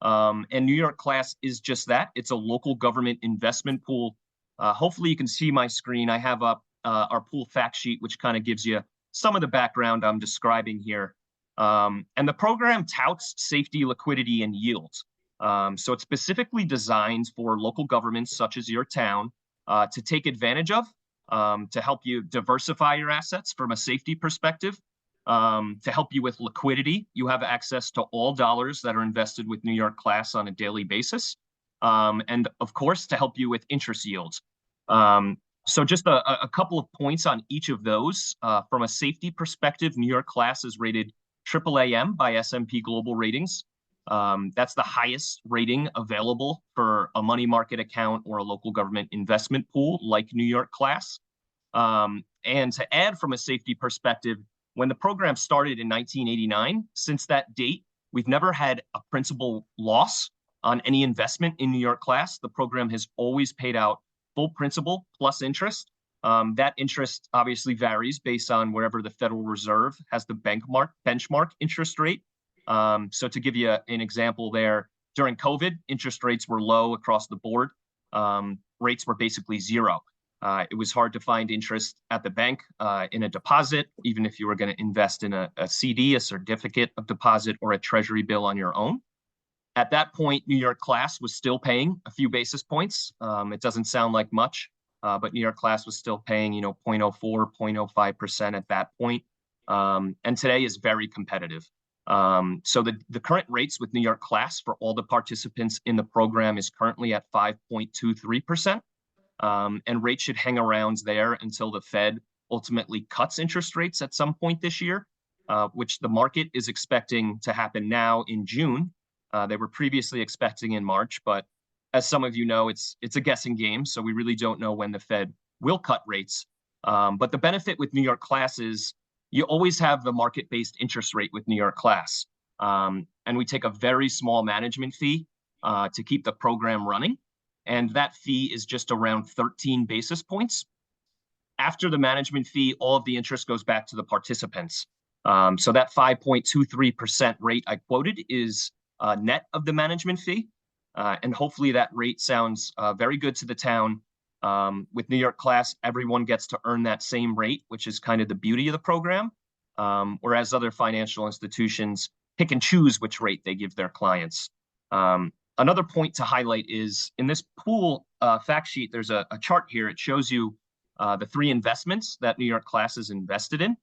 And New York Class is just that. It's a local government investment pool. Hopefully you can see my screen. I have up our pool fact sheet, which kind of gives you some of the background I'm describing here. And the program touts safety, liquidity, and yield. So it's specifically designed for local governments such as your town to take advantage of, to help you diversify your assets from a safety perspective, to help you with liquidity. You have access to all dollars that are invested with New York Class on a daily basis. And of course, to help you with interest yields. So just a couple of points on each of those. From a safety perspective, New York Class is rated AAAM by S&P Global Ratings. That's the highest rating available for a money market account or a local government investment pool like New York Class. And to add from a safety perspective, when the program started in 1989, since that date, we've never had a principal loss on any investment in New York Class. The program has always paid out full principal plus interest. That interest obviously varies based on wherever the Federal Reserve has the benchmark interest rate. So to give you an example there, during COVID, interest rates were low across the board. Rates were basically zero. It was hard to find interest at the bank in a deposit, even if you were going to invest in a CD, a certificate of deposit, or a treasury bill on your own. At that point, New York Class was still paying a few basis points. It doesn't sound like much, but New York Class was still paying, 0.04, 0.05% at that point. And today is very competitive. So the current rates with New York Class for all the participants in the program is currently at 5.23%. And rates should hang around there until the Fed ultimately cuts interest rates at some point this year, which the market is expecting to happen now in June. They were previously expecting in March, but as some of you know, it's a guessing game, so we really don't know when the Fed will cut rates. But the benefit with New York Class is you always have the market-based interest rate with New York Class. And we take a very small management fee to keep the program running. And that fee is just around 13 basis points. After the management fee, all of the interest goes back to the participants. So that 5.23% rate I quoted is net of the management fee. And hopefully that rate sounds very good to the town. With New York Class, everyone gets to earn that same rate, which is kind of the beauty of the program. Whereas other financial institutions pick and choose which rate they give their clients. Another point to highlight is in this pool fact sheet, there's a chart here. It shows you the three investments that New York Class is invested in.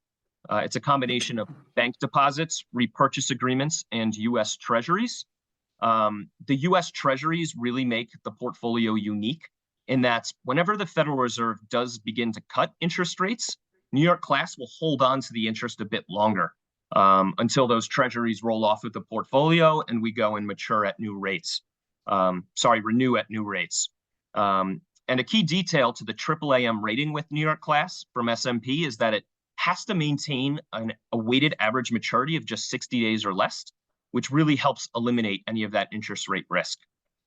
It's a combination of bank deposits, repurchase agreements, and U.S. Treasuries. The U.S. Treasuries really make the portfolio unique in that whenever the Federal Reserve does begin to cut interest rates, New York Class will hold on to the interest a bit longer until those treasuries roll off of the portfolio and we go and mature at new rates. Renew at new rates. And a key detail to the AAAM rating with New York Class from S&P is that it has to maintain a weighted average maturity of just 60 days or less, which really helps eliminate any of that interest rate risk.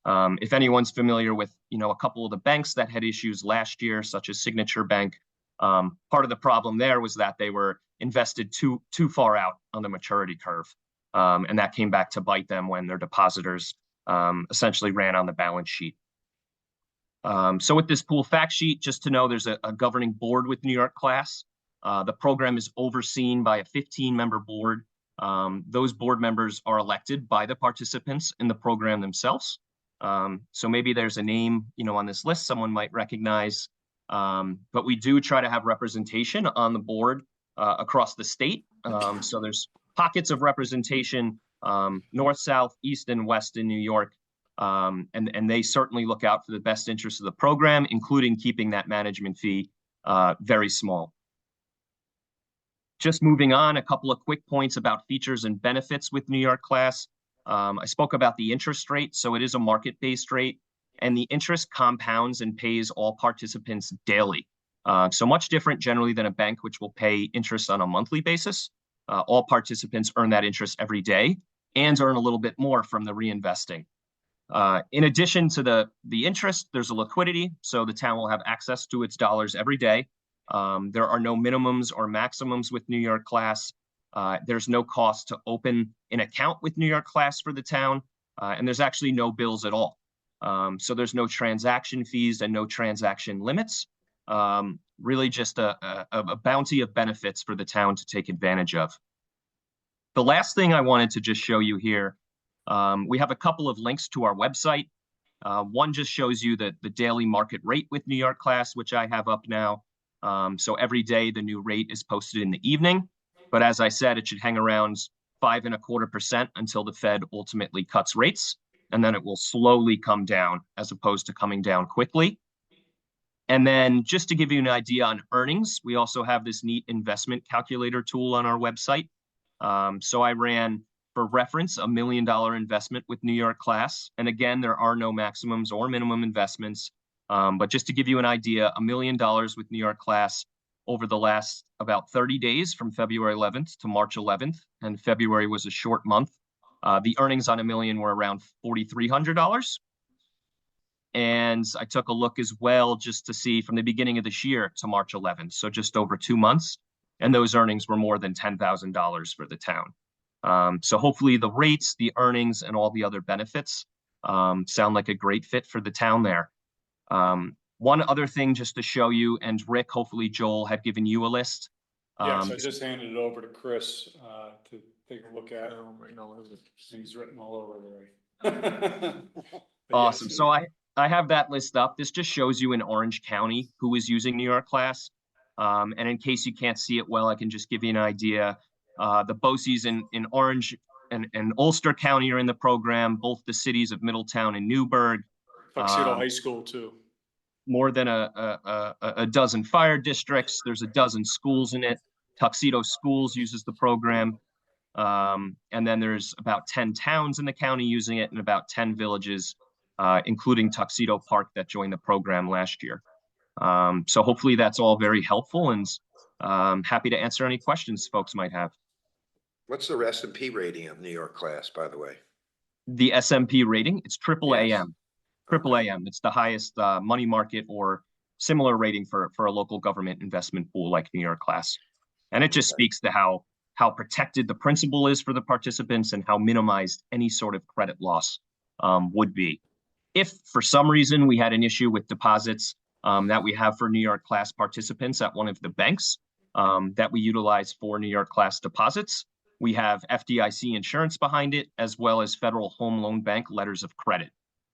If anyone's familiar with, a couple of the banks that had issues last year, such as Signature Bank, part of the problem there was that they were invested too far out on the maturity curve. And that came back to bite them when their depositors essentially ran on the balance sheet. So with this pool fact sheet, just to know, there's a governing board with New York Class. The program is overseen by a 15-member board. Those board members are elected by the participants in the program themselves. So maybe there's a name, on this list someone might recognize. But we do try to have representation on the board across the state. So there's pockets of representation, north, south, east, and west in New York. And they certainly look out for the best interests of the program, including keeping that management fee very small. Just moving on, a couple of quick points about features and benefits with New York Class. I spoke about the interest rate, so it is a market-based rate, and the interest compounds and pays all participants daily. So much different generally than a bank, which will pay interest on a monthly basis. All participants earn that interest every day and earn a little bit more from the reinvesting. In addition to the interest, there's a liquidity, so the town will have access to its dollars every day. There are no minimums or maximums with New York Class. There's no cost to open an account with New York Class for the town, and there's actually no bills at all. So there's no transaction fees and no transaction limits. Really just a bounty of benefits for the town to take advantage of. The last thing I wanted to just show you here, we have a couple of links to our website. One just shows you the daily market rate with New York Class, which I have up now. So every day the new rate is posted in the evening. But as I said, it should hang around 5.25% until the Fed ultimately cuts rates. And then it will slowly come down as opposed to coming down quickly. And then just to give you an idea on earnings, we also have this neat investment calculator tool on our website. So I ran, for reference, $1 million investment with New York Class. And again, there are no maximums or minimum investments. But just to give you an idea, $1 million with New York Class over the last about 30 days from February 11th to March 11th. And February was a short month. The earnings on $1 million were around $4,300. And I took a look as well just to see from the beginning of this year to March 11th, so just over 2 months. And those earnings were more than $10,000 for the town. So hopefully the rates, the earnings, and all the other benefits sound like a great fit for the town there. One other thing just to show you, and Rick, hopefully Joel had given you a list. Yes, I just handed it over to Chris to take a look at. He's written all over there. Awesome. So I have that list up. This just shows you in Orange County who is using New York Class. And in case you can't see it well, I can just give you an idea. The BOCES in Orange and Ulster County are in the program, both the cities of Middletown and Newburgh. Tuxedo High School too. More than a dozen fire districts. There's a dozen schools in it. Tuxedo Schools uses the program. And then there's about 10 towns in the county using it and about 10 villages, including Tuxedo Park, that joined the program last year. So hopefully that's all very helpful, and happy to answer any questions folks might have. What's the S&P rating of New York Class, by the way? The S&P rating, it's triple Yes. AM. Triple AM. It's the highest money market or similar rating for a local government investment pool like New York Class. And it just speaks to how protected the principal is for the participants and how minimized any sort of credit loss would be. If for some reason we had an issue with deposits that we have for New York Class participants at one of the banks that we utilize for New York Class deposits, we have FDIC insurance behind it, as well as Federal Home Loan Bank letters of credit.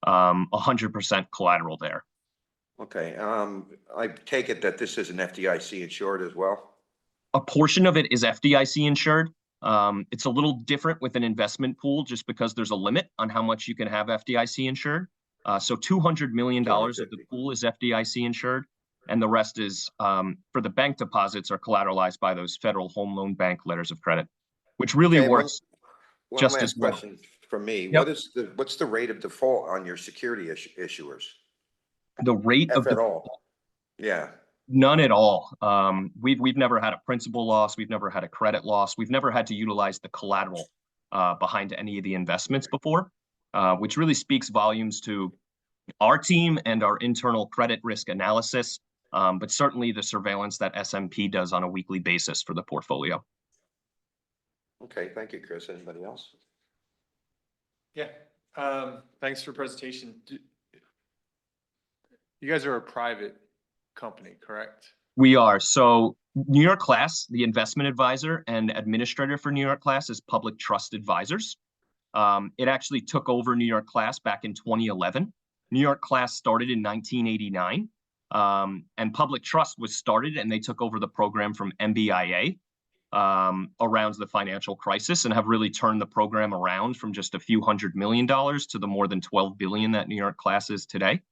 100% collateral there. Okay, I take it that this is an FDIC insured as well? A portion of it is FDIC insured. It's a little different with an investment pool just because there's a limit on how much you can have FDIC insured. So $200 million of the pool is FDIC insured, and the rest is for the bank deposits are collateralized by those Federal Home Loan Bank letters of credit, which really Okay, works One just last as well. question from me. Yep. What's the rate of default on your security issuers? The rate of If at all? Yeah. None at all. We've never had a principal loss. We've never had a credit loss. We've never had to utilize the collateral behind any of the investments before, which really speaks volumes to our team and our internal credit risk analysis, but certainly the surveillance that SMP does on a weekly basis for the portfolio. Okay, thank you, Chris. Anybody else? Yeah, thanks for presentation. You guys are a private company, correct? We are. So New York Class, the investment advisor and administrator for New York Class is Public Trust Advisors. It actually took over New York Class back in 2011. New York Class started in 1989, and Public Trust was started and they took over the program from MBIA around the financial crisis and have really turned the program around from just a few $100 million to the more than 12 billion that New York Class is today.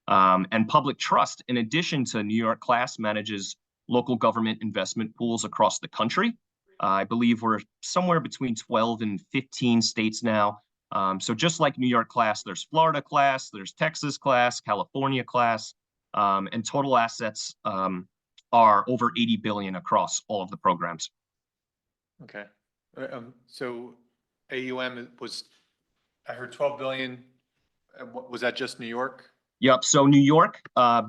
And Public Trust, in addition to New York Class, manages local government investment pools across the country. I believe we're somewhere between 12 and 15 states now. So just like New York Class, there's Florida Class, there's Texas Class, California Class, and total assets are over 80 billion across all of the programs. Okay. So AUM was, I heard 12 billion. Was that just New York? Yep. So New York,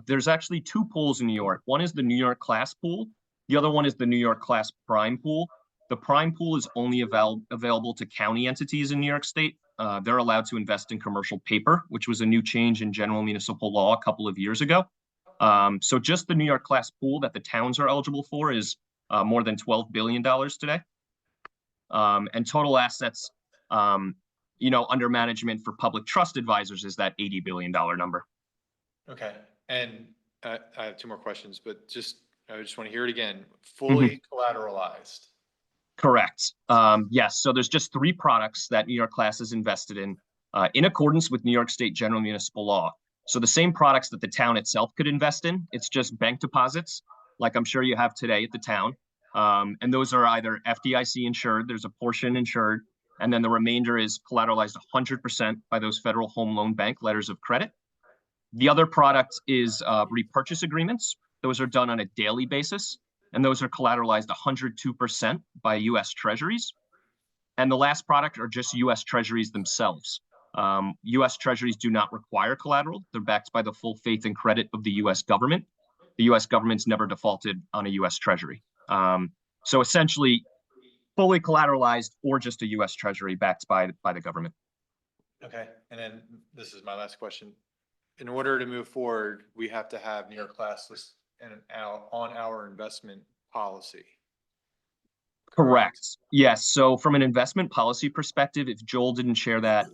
there's actually two pools in New York. One is the New York Class pool. The other one is the New York Class Prime pool. The Prime pool is only available to county entities in New York State. They're allowed to invest in commercial paper, which was a new change in general municipal law a couple of years ago. So just the New York Class pool that the towns are eligible for is more than $12 billion today. And total assets, under management for Public Trust Advisors is that $80 billion number. Okay. And I have two more questions, but I just want to hear it again. Fully collateralized. Correct. Yes. So there's just three products that New York Class is invested in accordance with New York State general municipal law. So the same products that the town itself could invest in, it's just bank deposits, like I'm sure you have today at the town. And those are either FDIC insured, there's a portion insured, and then the remainder is collateralized 100% by those Federal Home Loan Bank letters of credit. The other product is repurchase agreements. Those are done on a daily basis, and those are collateralized 102% by U.S. Treasuries. And the last product are just U.S. Treasuries themselves. U.S. Treasuries do not require collateral. They're backed by the full faith and credit of the U.S. government. The U.S. government's never defaulted on a U.S. Treasury. So essentially, fully collateralized or just a U.S. Treasury backed by the government. Okay. And then this is my last question. In order to move forward, we have to have New York Class list on our investment policy. Correct. Yes. So from an investment policy perspective, if Joel didn't share that,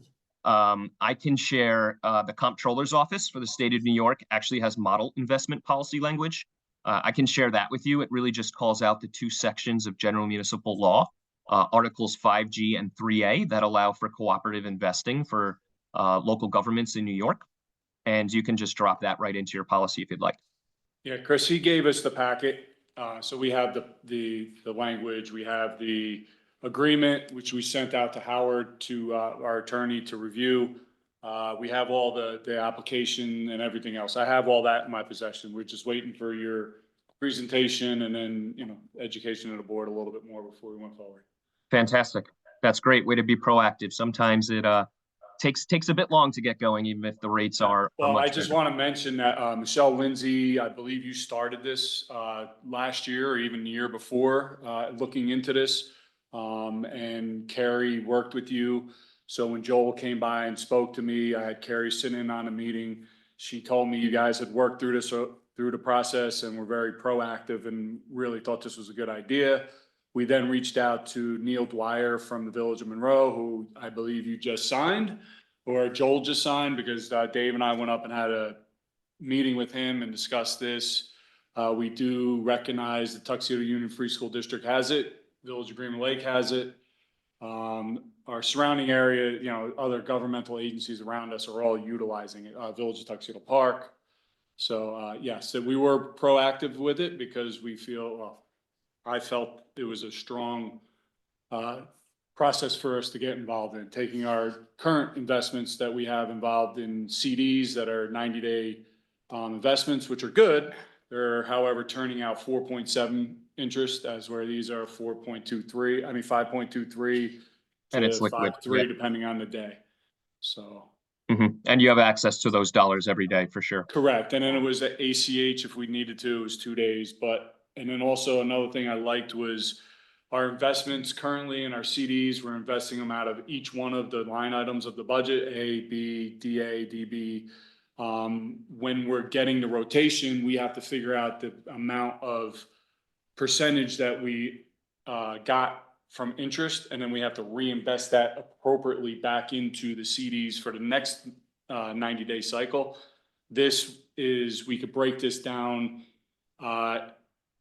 I can share the Comptroller's Office for the state of New York actually has model investment policy language. I can share that with you. It really just calls out the two sections of general municipal law, Articles 5G and 3A that allow for cooperative investing for local governments in New York. And you can just drop that right into your policy if you'd like. Yeah, Chris, he gave us the packet. So we have the language, we have the agreement, which we sent out to Howard, to our attorney to review. We have all the application and everything else. I have all that in my possession. We're just waiting for your presentation and then, education of the board a little bit more before we went forward. Fantastic. That's great. Way to be proactive. Sometimes it takes a bit long to get going, even if the rates are Well, I much just better. want to mention that Michelle Lindsay, I believe you started this last year or even the year before, looking into this. And Carrie worked with you. So when Joel came by and spoke to me, I had Carrie sitting in on a meeting. She told me you guys had worked through the process and were very proactive and really thought this was a good idea. We then reached out to Neil Dwyer from the Village of Monroe, who I believe you just signed, or Joel just signed, because Dave and I went up and had a meeting with him and discussed this. We do recognize the Tuxedo Union Free School District has it. Village of Greenwood Lake has it. Our surrounding area, other governmental agencies around us are all utilizing it. Village of Tuxedo Park. So yes, so we were proactive with it because we feel, I felt it was a strong process for us to get involved in, taking our current investments that we have involved in CDs that are 90-day investments, which are good. They're, however, turning out 4.7 interest, as where these are 5.23 And it's liquid. 5.3, Yep. depending on the day. So. And you have access to those dollars every day for sure. Correct. And then it was at ACH if we needed to, it was 2 days. And then also another thing I liked was our investments currently in our CDs, we're investing them out of each one of the line items of the budget, A, B, DA, DB. When we're getting the rotation, we have to figure out the amount of percentage that we got from interest, and then we have to reinvest that appropriately back into the CDs for the next 90-day cycle. This is, we could break this down.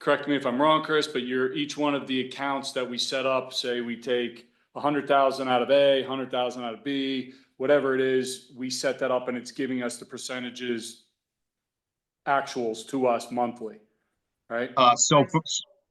Correct me if I'm wrong, Chris, but each one of the accounts that we set up, say we take 100,000 out of A, 100,000 out of B, whatever it is, we set that up and it's giving us the percentages actuals to us monthly, right? So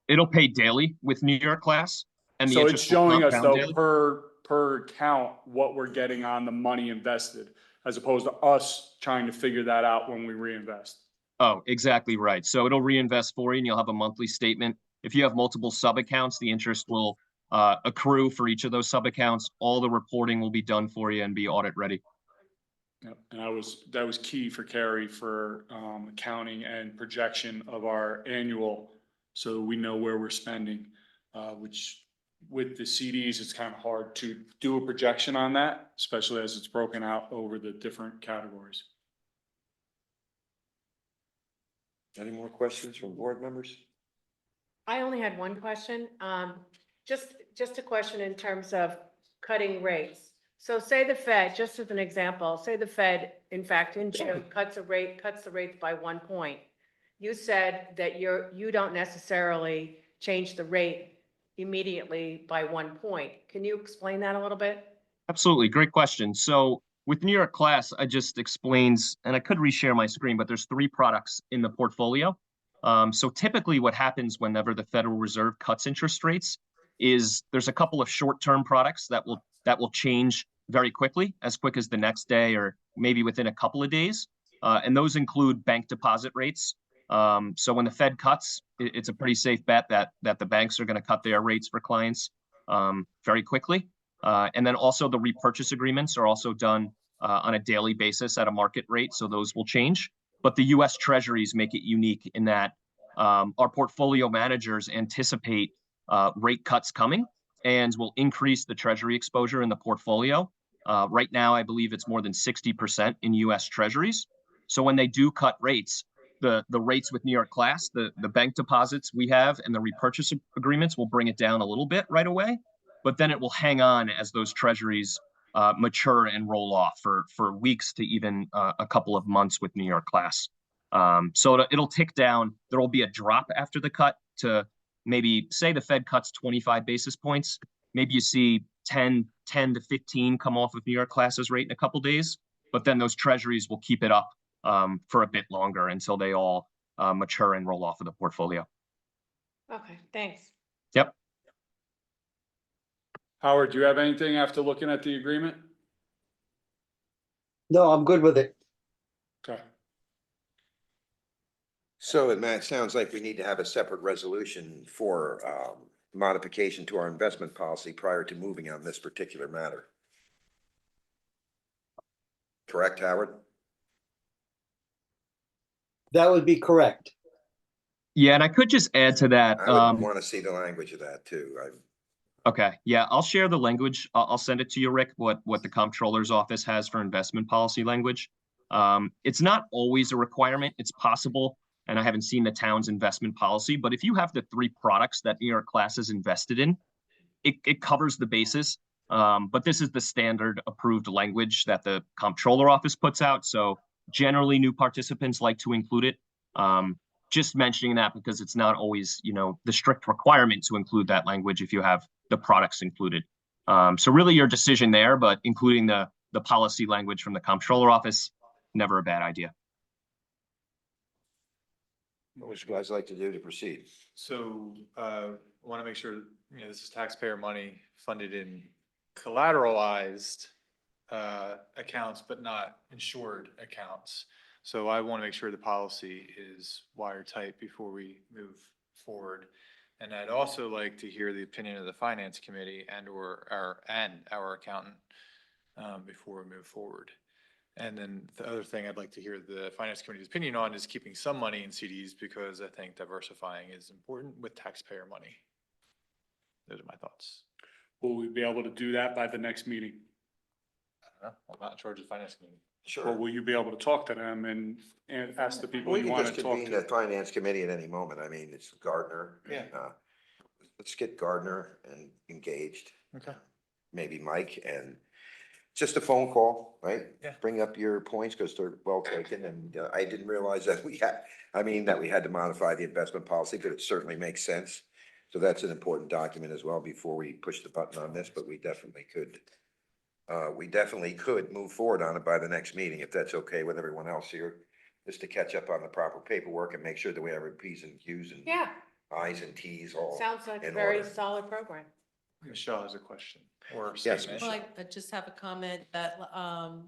it'll pay daily with New York Class, and the So it's interest will showing us compound though daily. per account what we're getting on the money invested, as opposed to us trying to figure that out when we reinvest. Oh, exactly right. So it'll reinvest for you and you'll have a monthly statement. If you have multiple sub accounts, the interest will accrue for each of those sub accounts. All the reporting will be done for you and be audit ready. Yep. And that was key for Carrie for accounting and projection of our annual, so we know where we're spending, which with the CDs, it's kind of hard to do a projection on that, especially as it's broken out over the different categories. Any more questions from board members? I only had one question. Just a question in terms of cutting rates. So say the Fed, just as an example, say the Fed, in fact, in June, cuts the rates by 1 point. You said that you don't necessarily change the rate immediately by 1 point. Can you explain that a little bit? Absolutely. Great question. So with New York Class, I just explained, and I could reshare my screen, but there's 3 products in the portfolio. So typically what happens whenever the Federal Reserve cuts interest rates is there's a couple of short-term products that will change very quickly, as quick as the next day or maybe within a couple of days. And those include bank deposit rates. So when the Fed cuts, it's a pretty safe bet that the banks are going to cut their rates for clients very quickly. And then also the repurchase agreements are also done on a daily basis at a market rate, so those will change. But the U.S. Treasuries make it unique in that our portfolio managers anticipate rate cuts coming and will increase the Treasury exposure in the portfolio. Right now, I believe it's more than 60% in U.S. Treasuries. So when they do cut rates, the rates with New York Class, the bank deposits we have and the repurchase agreements will bring it down a little bit right away, but then it will hang on as those treasuries mature and roll off for weeks to even a couple of months with New York Class. So it'll tick down. There will be a drop after the cut to maybe say the Fed cuts 25 basis points. Maybe you see 10 to 15 come off of New York Class's rate in a couple days, but then those treasuries will keep it up for a bit longer until they all mature and roll off of the portfolio. Okay, thanks. Yep. Howard, do you have anything after looking at the agreement? No, I'm good with it. Okay. So Matt, it sounds like we need to have a separate resolution for modification to our investment policy prior to moving on this particular matter. Correct, Howard? That would be correct. Yeah, and I could just add to that. I would want to see the language of that too. Okay, yeah, I'll share the language. I'll send it to you, Rick, what the comptroller's office has for investment policy language. It's not always a requirement. It's possible, and I haven't seen the town's investment policy, but if you have the 3 products that New York Class is invested in, it covers the bases. But this is the standard approved language that the comptroller office puts out. So generally new participants like to include it. Just mentioning that because it's not always, the strict requirement to include that language if you have the products included. So really your decision there, but including the policy language from the comptroller office, never a bad idea. What would you guys like to do to proceed? So I want to make sure, this is taxpayer money funded in collateralized accounts, but not insured accounts. So I want to make sure the policy is watertight before we move forward. And I'd also like to hear the opinion of the finance committee and our accountant before we move forward. And then the other thing I'd like to hear the finance committee's opinion on is keeping some money in CDs because I think diversifying is important with taxpayer money. those are my thoughts. Will we be able to do that by the next meeting? I don't know. I'm not in charge of the finance committee. Or Sure. will you be able to talk to them and ask the people We you can want just to talk convene the to? finance committee at any moment. I mean, it's Gardner. Yeah. and, let's get Gardner and engaged. Okay. Maybe Mike, and just a phone call, right? Yeah. Bring up your points because they're well taken, and I didn't realize that that we had to modify the investment policy, but it certainly makes sense. So that's an important document as well before we push the button on this, but we definitely could. We definitely could move forward on it by the next meeting, if that's okay with everyone else here, just to catch up on the proper paperwork and make sure that we have our Ps and Qs and Yeah, Is and Ts all. sounds like a in very order. solid program. Michelle has a question or Yes, statement. Well, I just have a comment that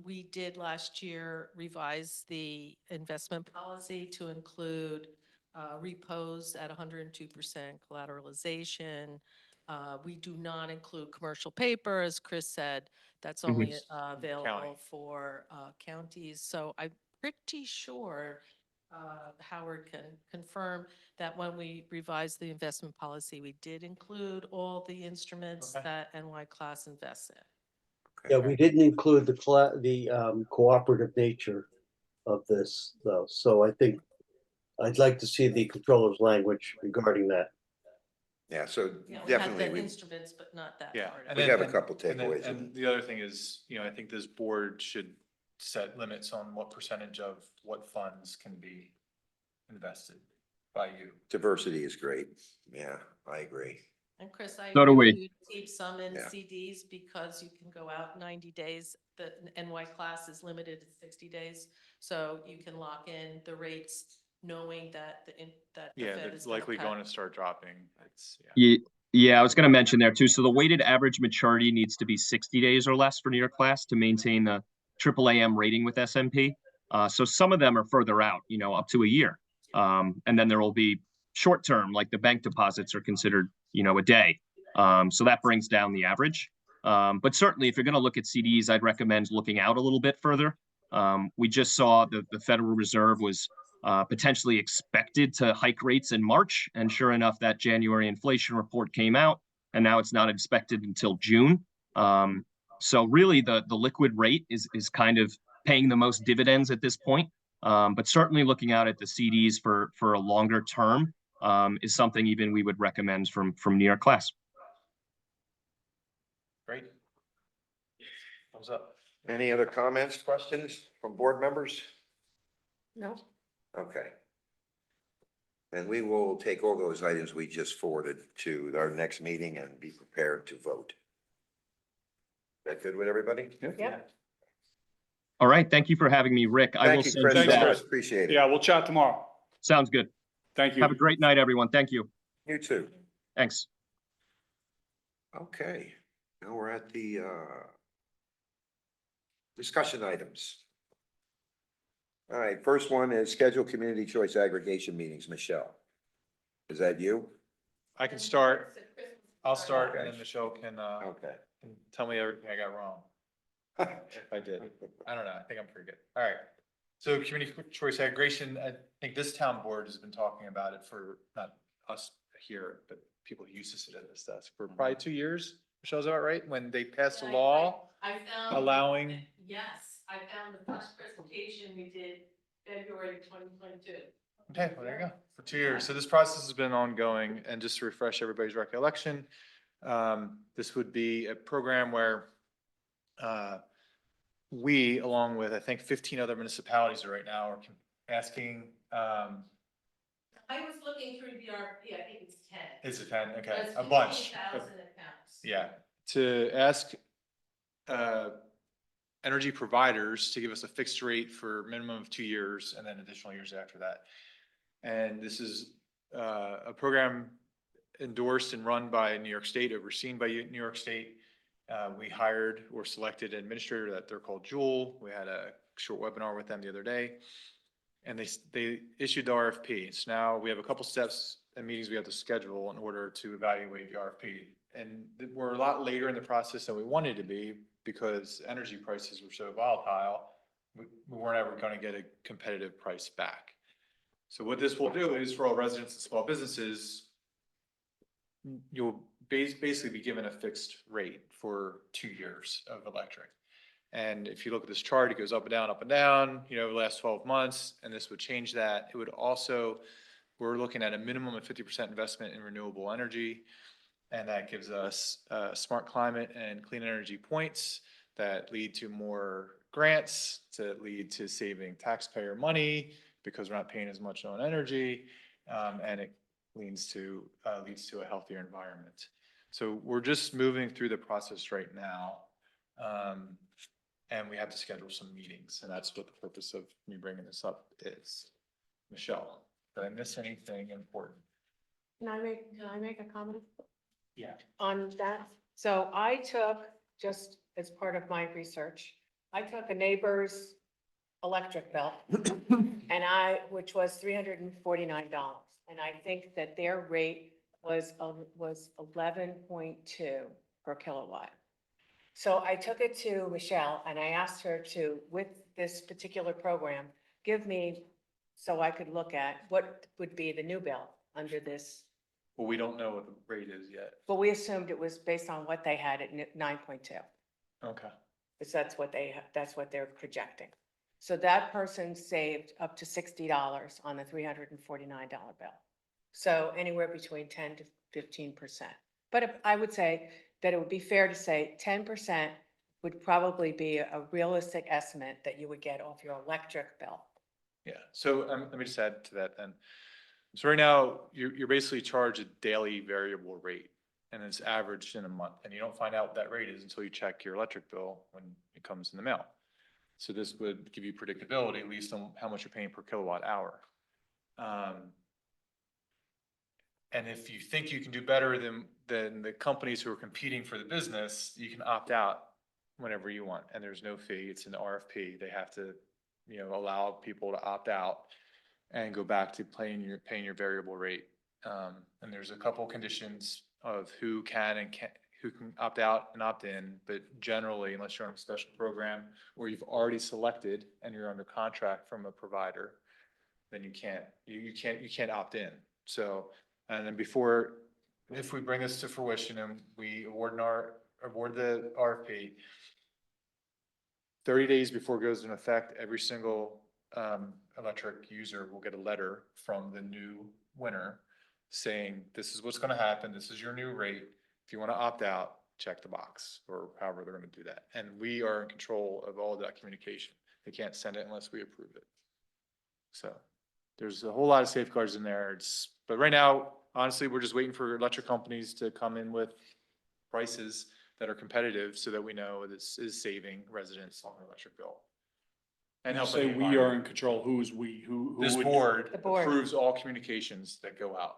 we did last year revise the investment policy to include repos at 102% collateralization. We do not include commercial paper, as Chris said, that's only available for counties. So I'm pretty sure Howard can confirm that when we revised the investment policy, we did include all the instruments Okay. that NY Class invests in. Yeah, we didn't include the cooperative nature of this though, so I think I'd like to see the controller's language regarding that. Yeah, so Yeah, we have definitely, the we, instruments, but not that Yeah. part. and We then- have a and- couple and then- takeaways. And the other thing is, I think this board should set limits on what percentage of what funds can be invested by you. diversity is great. Yeah, I agree. And Chris, I So do agree with we. you to keep some in Yeah. CDs because you can go out 90 days. The NY Class is limited to 60 days. So you can lock in the rates knowing that that the Yeah, Fed it's is gonna likely cut. going to start dropping. It's, yeah. Yeah, I was going to mention there too. So the weighted average maturity needs to be 60 days or less for New York Class to maintain the AAAM rating with S&P. So some of them are further out, up to a year. And then there will be short term, like the bank deposits are considered, a day. So that brings down the average. But certainly if you're going to look at CDs, I'd recommend looking out a little bit further. We just saw the Federal Reserve was potentially expected to hike rates in March. And sure enough, that January inflation report came out, and now it's not expected until June. So really the liquid rate is kind of paying the most dividends at this point. But certainly looking out at the CDs for a longer term is something even we would recommend from New York Class. Great. Thumbs up. Any other comments, questions from board members? No? Okay. And we will take all those items we just forwarded to our next meeting and be prepared to vote. That good with everybody? Yep. All right. Thank you for having me, Rick. I will Thank you, send Chris, you so Thanks, that. much. Chris. Appreciate it. Yeah, we'll chat tomorrow. Sounds good. Thank you. Have a great night, everyone. Thank you. You too. Thanks. Okay, now we're at the discussion items. All right, first one is schedule community choice aggregation meetings. Michelle, is that you? I can start. I'll start and Okay. then Michelle can Okay. tell me everything I got wrong. If I did. I don't know. I think I'm pretty good. All right. So community choice aggregation, I think this town board has been talking about it for, not us here, but people who used to sit at this desk for probably 2 years. Michelle, is that right? When they passed a law I found. allowing, Yes, I found the first presentation we did February 2022. okay, well, there you go, for 2 years. So this process has been ongoing, and just to refresh everybody's recollection, this would be a program where we, along with, I think, 15 other municipalities right now, are asking, I was looking through the RFP, I think it's 10. is it 10? Okay, There's a bunch. 15,000 accounts. Yeah, to ask energy providers to give us a fixed rate for a minimum of 2 years and then additional years after that. And this is a program endorsed and run by New York State, overseen by New York State. We hired or selected an administrator that they're called Jewel. We had a short webinar with them the other day. And they issued the RFP. So now we have a couple steps and meetings we have to schedule in order to evaluate the RFP. And we're a lot later in the process than we wanted to be because energy prices were so volatile. We weren't ever going to get a competitive price back. So what this will do is for all residents and small businesses, you'll basically be given a fixed rate for 2 years of electric. And if you look at this chart, it goes up and down, you know, the last 12 months, and this would change that. It would also, we're looking at a minimum of 50% investment in renewable energy. And that gives us smart climate and clean energy points that lead to more grants, to lead to saving taxpayer money because we're not paying as much on energy. And it leads to a healthier environment. So we're just moving through the process right now. And we have to schedule some meetings, and that's what the purpose of me bringing this up is. Michelle, did I miss anything important? Can I make a comment Yeah. on that? So I took, just as part of my research, I took a neighbor's electric bill and which was $349. And I think that their rate was 11.2 per kilowatt. So I took it to Michelle and I asked her to, with this particular program, give me, so I could look at what would be the new bill under this. Well, we don't know what the rate is yet. But we assumed it was based on what they had at 9.2. Okay. Because that's what they're projecting. So that person saved up to $60 on the $349 bill. So anywhere between 10 to 15%. But I would say that it would be fair to say 10% would probably be a realistic estimate that you would get off your electric bill. Yeah, so let me just add to that then. So right now, you're basically charged a daily variable rate, and it's averaged in a month, and you don't find out what that rate is until you check your electric bill when it comes in the mail. So this would give you predictability, at least on how much you're paying per kilowatt hour. And if you think you can do better than the companies who are competing for the business, you can opt out whenever you want, and there's no fee. It's an RFP. They have to, you know, allow people to opt out and go back to paying your variable rate. And there's a couple conditions of who can opt out and opt in, but generally, unless you're on a special program or you've already selected and you're under contract from a provider, then you can't opt in. So, and then if we bring this to fruition and we award the RFP, 30 days before it goes into effect, every single electric user will get a letter from the new winner saying, this is what's going to happen. This is your new rate. If you want to opt out, check the box, or however they're going to do that. And we are in control of all that communication. They can't send it unless we approve it. So there's a whole lot of safeguards in there. But right now, honestly, we're just waiting for electric companies to come in with prices that are competitive so that we know this is saving residents on their electric bill. And And helping say the we are environment. in control, who is we, who This would? board The board. approves all communications that go out.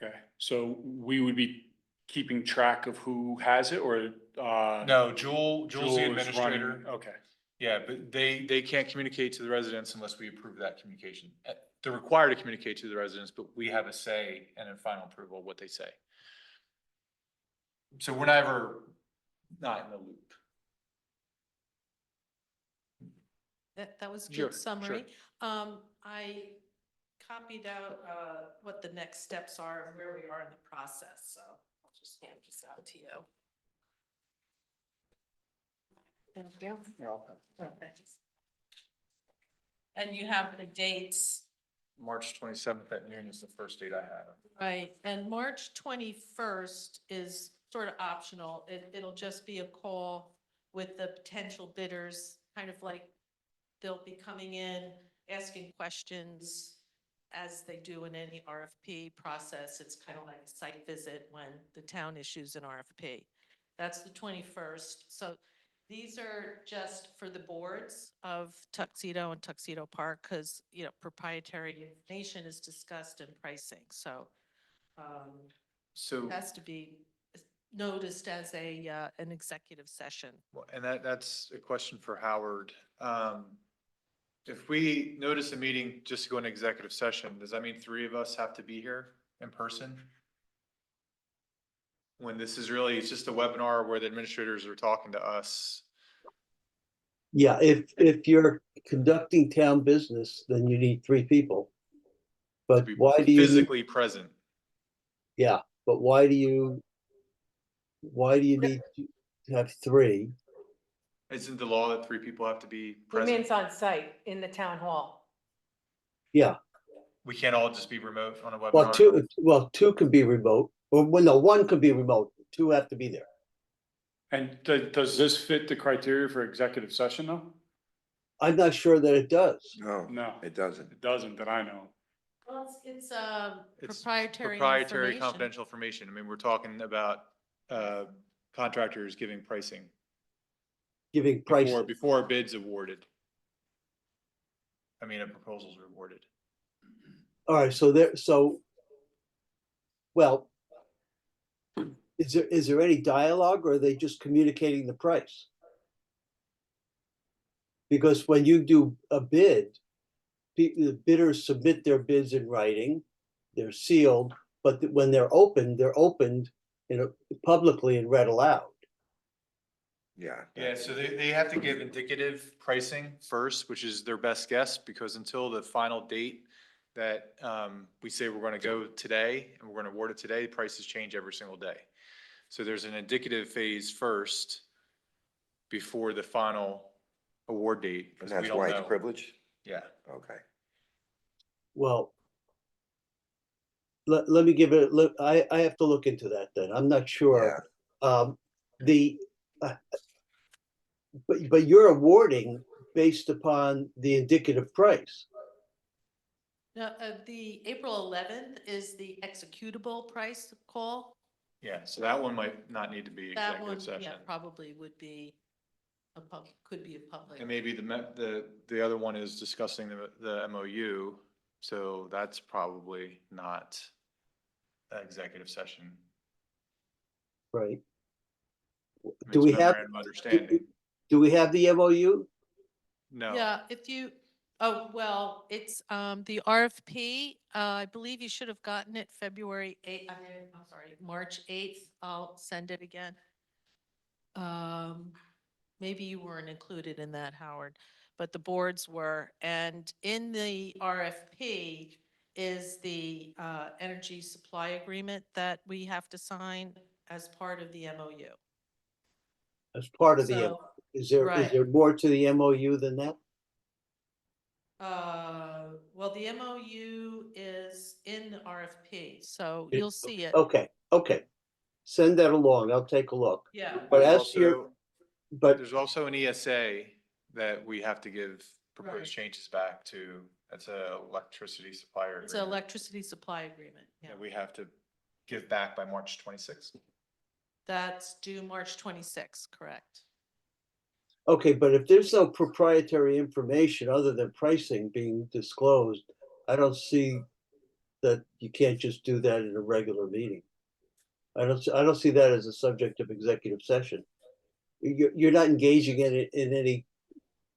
Okay, so we would be keeping track of who has it, or, No, Jules Jewel the is administrator. running- Okay, Yeah, but they can't communicate to the residents unless we approve that communication. They're required to communicate to the residents, but we have a say and a final approval of what they say. So we're never not in the loop. That was a Sure, good summary. I copied out, what the next steps are and where we are in the process, so I'll just hand this out to you. Thank you. Thanks. And you have the dates. March 27th at noon is the first date I have. Right, and March 21st is sort of optional. It'll just be a call with the potential bidders, kind of like they'll be coming in, asking questions as they do in any RFP process. It's kind of like a site visit when the town issues an RFP. That's the 21st. So these are just for the boards of Tuxedo and Tuxedo Park because, you know, proprietary information is discussed in pricing. So So, it has to be noticed as an executive session. and that's a question for Howard. If we notice a meeting just to go into executive session, does that mean 3 of us have to be here in person? When this is really, it's just a webinar where the administrators are talking to us. Yeah, if you're conducting town business, then you need 3 people. To But be why do you, physically present. yeah, but why do you Why do you need to have three? Isn't the law that three people have to be He present? means on site in the town hall. Yeah, We can't all just be remote on a well, webinar? two can be remote, or well, no, one could be remote, two have to be there. And does this fit the criteria for executive session though? I'm not sure that it does. No, No, it doesn't. it doesn't that I know. Well, it's It's proprietary Proprietary information. confidential information. I mean, we're talking about contractors giving pricing Giving price, before a bid's awarded. I mean, a proposal's awarded. all right, well, is there any dialogue or are they just communicating the price? Because when you do a bid, the bidders submit their bids in writing, they're sealed, but when they're opened publicly and read aloud. Yeah. Yeah, so they have to give indicative pricing first, which is their best guess, because until the final date that we say we're gonna go today and we're gonna award it today, prices change every single day. So there's an indicative phase first before the final award date. And 'cause we that's don't why know. it's privileged? Yeah. Okay. Well, let me give it, look, I have to look into that then. I'm not sure. The, but you're awarding based upon the indicative price. Now, the April 11th is the executable price call. Yeah, so that one might not need to be That one, executive yeah, session. probably would be could be a public. And maybe the other one is discussing the MOU, so that's probably not an executive session. Right. I mean, Do it's we have, memorandum of Understanding. do we have the MOU? No. Yeah, if you, oh, well, it's, the RFP, I believe you should have gotten it February 8th, I'm sorry, March 8th. I'll send it again. Maybe you weren't included in that, Howard, but the boards were. And in the RFP is the, energy supply agreement that we have to sign as part of the MOU. As part of the, So, is there right. more to the MOU than that? Well, the MOU is in the RFP, so you'll see it. Okay, send that along, I'll take a look. Yeah. But There's as to your, also- but, There's also an ESA that we have to give Right. proposed changes back to. That's a electricity supplier. It's an agreement electricity supply agreement, yeah. that we have to give back by March 26th. That's due March 26th, correct? okay, but if there's no proprietary information other than pricing being disclosed, I don't see that you can't just do that in a regular meeting. I don't see that as a subject of executive session. You're not engaging in it in any,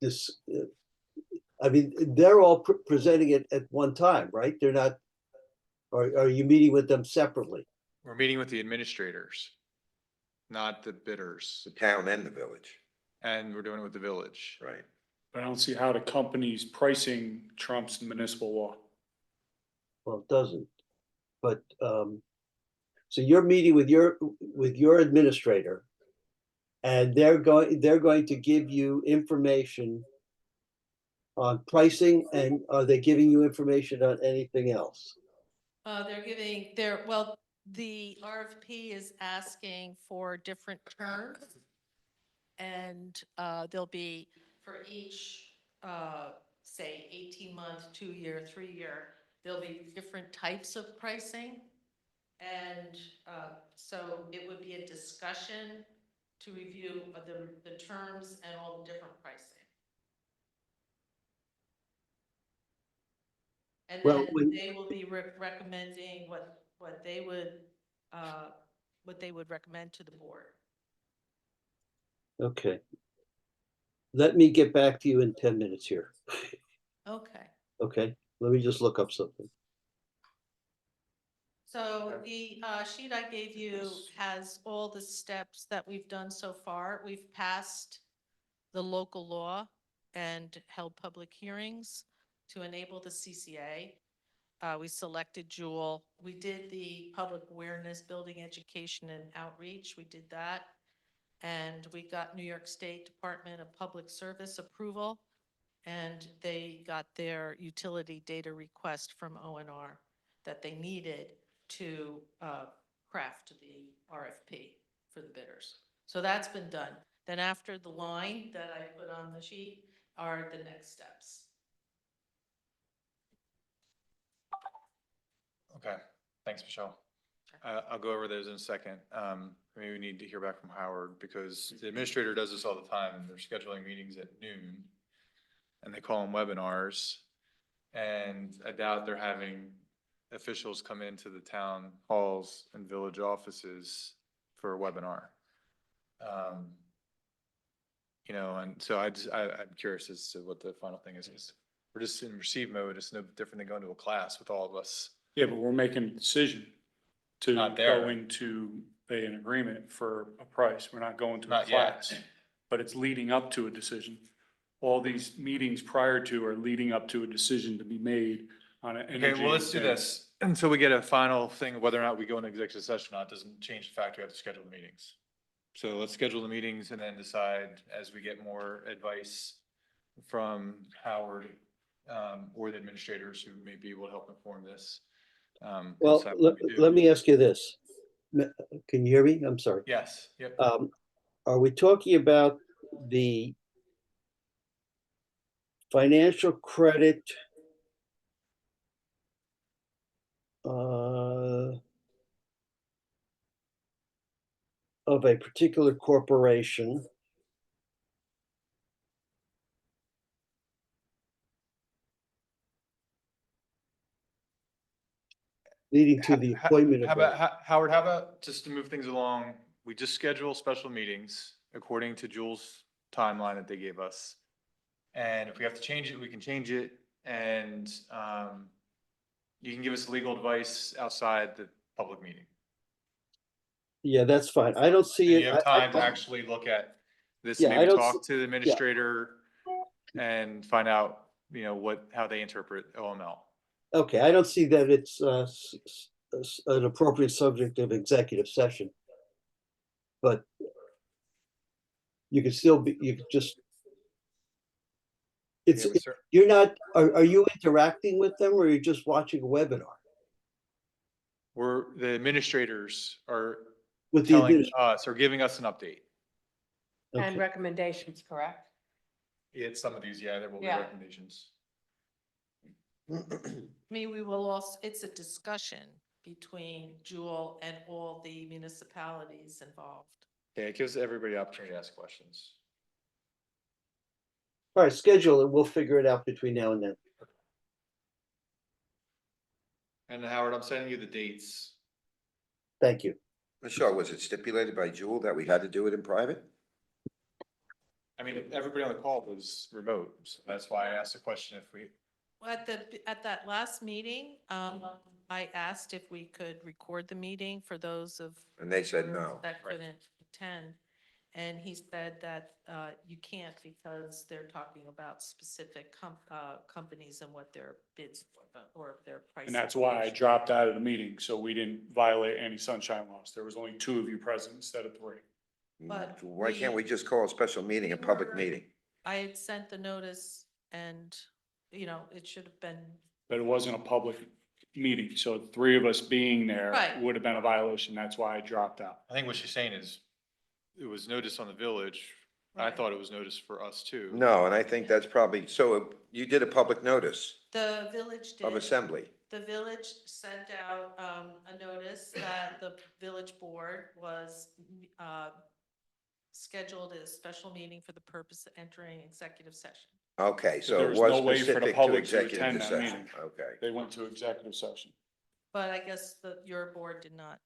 this, I mean, they're all presenting it at one time, right? They're not, or are you meeting with them separately? We're meeting with the administrators, not the bidders, The town and the village, and we're doing it with the village. right? But I don't see how the company's pricing trumps municipal law. Well, it doesn't. But, so you're meeting with your administrator. And they're going to give you information on pricing, and are they giving you information on anything else? They're giving, well, the RFP is asking for different terms. And, there'll be for each, say 18-month, 2-year, 3-year, there'll be different types of pricing. And, so it would be a discussion to review the terms and all the different pricing. And Well, then they will be recommending what they would recommend to the board. Okay. Let me get back to you in 10 minutes here. Okay. Okay, let me just look up something. So the sheet I gave you has all the steps that we've done so far. We've passed the local law and held public hearings to enable the CCA. We selected Jewel. We did the public awareness, building education and outreach. We did that. And we got New York State Department of Public Service approval. And they got their utility data request from ONR that they needed to craft the RFP for the bidders. So that's been done. Then after the line that I put on the sheet are the next steps. Okay, thanks, Michelle. I'll go over those in a second. Maybe we need to hear back from Howard because the administrator does this all the time and they're scheduling meetings at noon. And they call them webinars. And I doubt they're having officials come into the town halls and village offices for a webinar. You know, and so I'm curious as to what the final thing is. 'Cause we're just in receive mode. It's no different than going to a class with all of us. Yeah, but we're making a decision to Not there. go into an agreement for a price. We're not going to a Not yet. class. But it's leading up to a decision. All these meetings prior to are leading up to a decision to be made on an energy. Okay, well, let's do thing. this. Until we get a final thing, of whether or not we go into executive session or not, doesn't change the fact we have to schedule the meetings. So let's schedule the meetings and then decide as we get more advice from Howard, or the administrators who may be able to help inform this. Well, decide what we do. let me ask you this. Can you hear me? I'm sorry. Yes, yep. Are we talking about the financial credit of a particular corporation leading to the appointment How of about, Howard, how about just to move things along, we just schedule special meetings according to Jules' timeline that they gave us. And if we have to change it, we can change it. And you can give us legal advice outside the public meeting. Yeah, that's fine. I don't see And it. you have time to actually look at this, Yeah, I maybe don't talk s- to the administrator and find out, you know, how they interpret OML. Okay, I don't see that it's an appropriate subject of executive session. But you could still be, you could just. It's, Yeah, we cer- you're not, are you interacting with them or are you just watching a webinar? the administrators are With the telling admin- us or giving us an update. And Okay. recommendations, correct? It's some of these, yeah, there will be Yeah. recommendations. I mean, we will also, it's a discussion between Jewel and all the municipalities involved. Yeah, it gives everybody the opportunity to ask questions. All right, schedule it. We'll figure it out between now and then. And Howard, I'm sending you the dates. Thank you. Michelle, was it stipulated by Jewel that we had to do it in private? I mean, everybody on the call was remote, so that's why I asked the question if we, Well, at that last meeting, I asked if we could record the meeting for those of. And they said no. That Right. couldn't attend. And he said that you can't because they're talking about specific companies and what their bids or their price. And that's why I dropped out of the meeting, so we didn't violate any sunshine laws. There was only 2 of you present instead of 3. But Why can't we we- just call a special meeting, a public were- meeting? I had sent the notice and, you know, it should have been, But it wasn't a public meeting, so 3 of us being there Right. would have been a violation. That's why I dropped out. I think what she's saying is, it was noticed on the village. I Right. thought it was noticed for us too. No, and I think that's probably, so you did a public notice the village did. of assembly. The village sent out a notice that the village board was scheduled a special meeting for the purpose of entering executive session. Okay, so there it was was no way for the specific to public to executive attend that session. meeting. Okay. They went to executive session. But I guess your board did not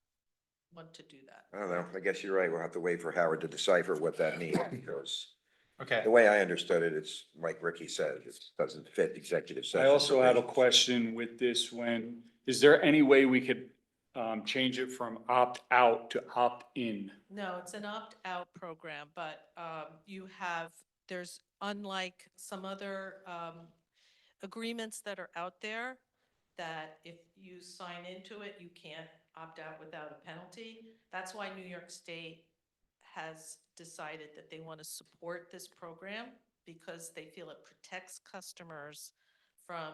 want to do that. I don't know. I guess you're right. We'll have to wait for Howard to decipher what that means because Okay, the way I understood it, it's like Ricky said, it doesn't fit executive session. I also had a provisions. question with this is there any way we could change it from opt out to opt in? No, it's an opt-out program, but there's unlike some other agreements that are out there, that if you sign into it, you can't opt out without a penalty. That's why New York State has decided that they want to support this program because they feel it protects customers from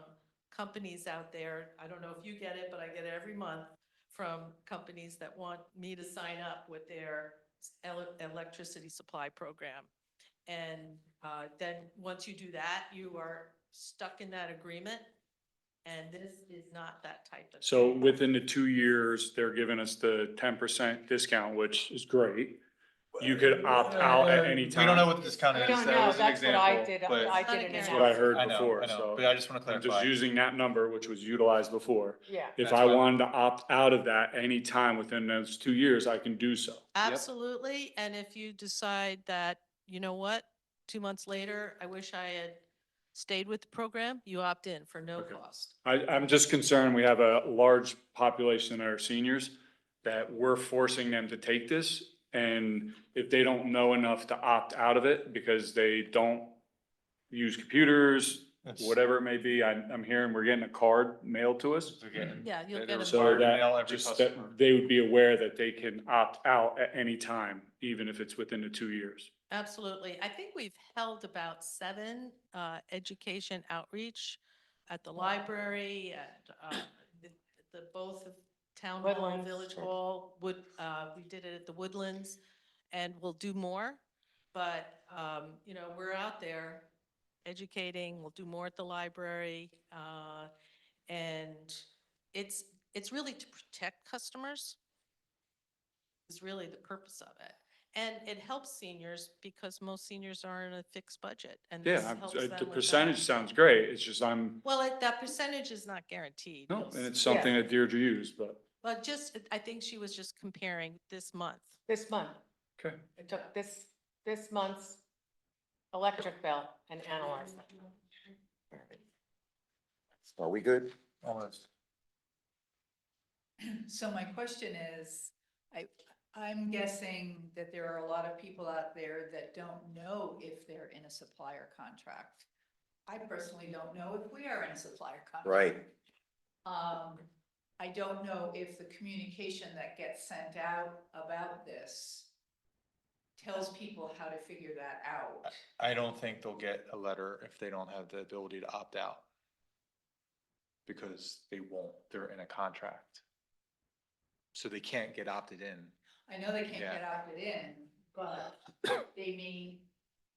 companies out there. I don't know if you get it, but I get it every month from companies that want me to sign up with their electricity supply program. And then once you do that, you are stuck in that agreement. And this is not that type of. So within the 2 years, they're giving us the 10% discount, which is great. You could opt out at any We time. don't know what the discount We is. don't That know, was an that's what I example, did, but- I did an That's That's what I analysis. heard I know, before, I know, so but I just want to I'm just clarify. using that number, which was utilized before. Yeah. If That's I why- wanted to opt out of that any time within those 2 years, I can do so. Absolutely. And if you decide that, you know what, 2 months later, I wish I had stayed with the program, you opt in for no Okay. cost. I'm just concerned we have a large population of our seniors that we're forcing them to take this. And if they don't know enough to opt out of it because they don't use computers, It's- whatever it may be, I'm hearing we're getting a card mailed to us. They're getting- Yeah, you'll they're get a So required to mail that every just customer. that they would be aware that they can opt out at any time, even if it's within the 2 years. Absolutely. I think we've held about 7 education outreach at the library, at the both of Town Hall, Woodlands. Village Hall, we did it at the Woodlands, and we'll do more. But, you know, we're out there educating, we'll do more at the library. And it's really to protect customers is really the purpose of it. And it helps seniors because most seniors are in a fixed budget and this Yeah, helps them the with that. percentage sounds great. It's just Well, that percentage is not guaranteed. no, You'll and it's see. something that Deirdre used, but, But I think she was just comparing this month. This month, okay. I took this month's electric bill and analyzed it. Are we good? Almost. So my question is, I'm guessing that there are a lot of people out there that don't know if they're in a supplier contract. I personally don't know if we are in a supplier contract. Right. I don't know if the communication that gets sent out about this tells people how to figure that out. I don't think they'll get a letter if they don't have the ability to opt out. Because they won't, they're in a contract. So they can't get opted in. I know they can't Yeah. get opted in, but they may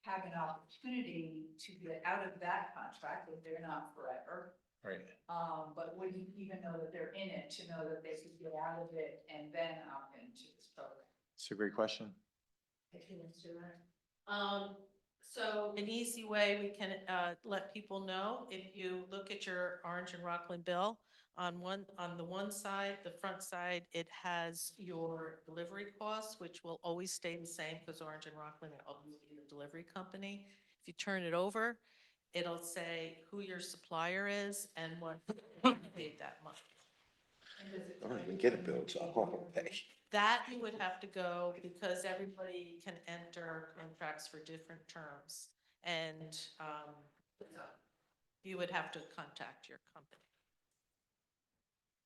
have an opportunity to get out of that contract if they're not forever. Right. But wouldn't even know that they're in it to know that they could get out of it and then opt into this program. It's a great question. So an easy way we can let people know, if you look at your Orange and Rockland bill, on the one side, the front side, it has your delivery costs, which will always stay the same because Orange and Rockland will always be the delivery company. If you turn it over, it'll say who your supplier is and what you paid that month. I don't even get a bill, so I'll pay. That you would have to go because everybody can enter contracts for different terms. And you would have to contact your company.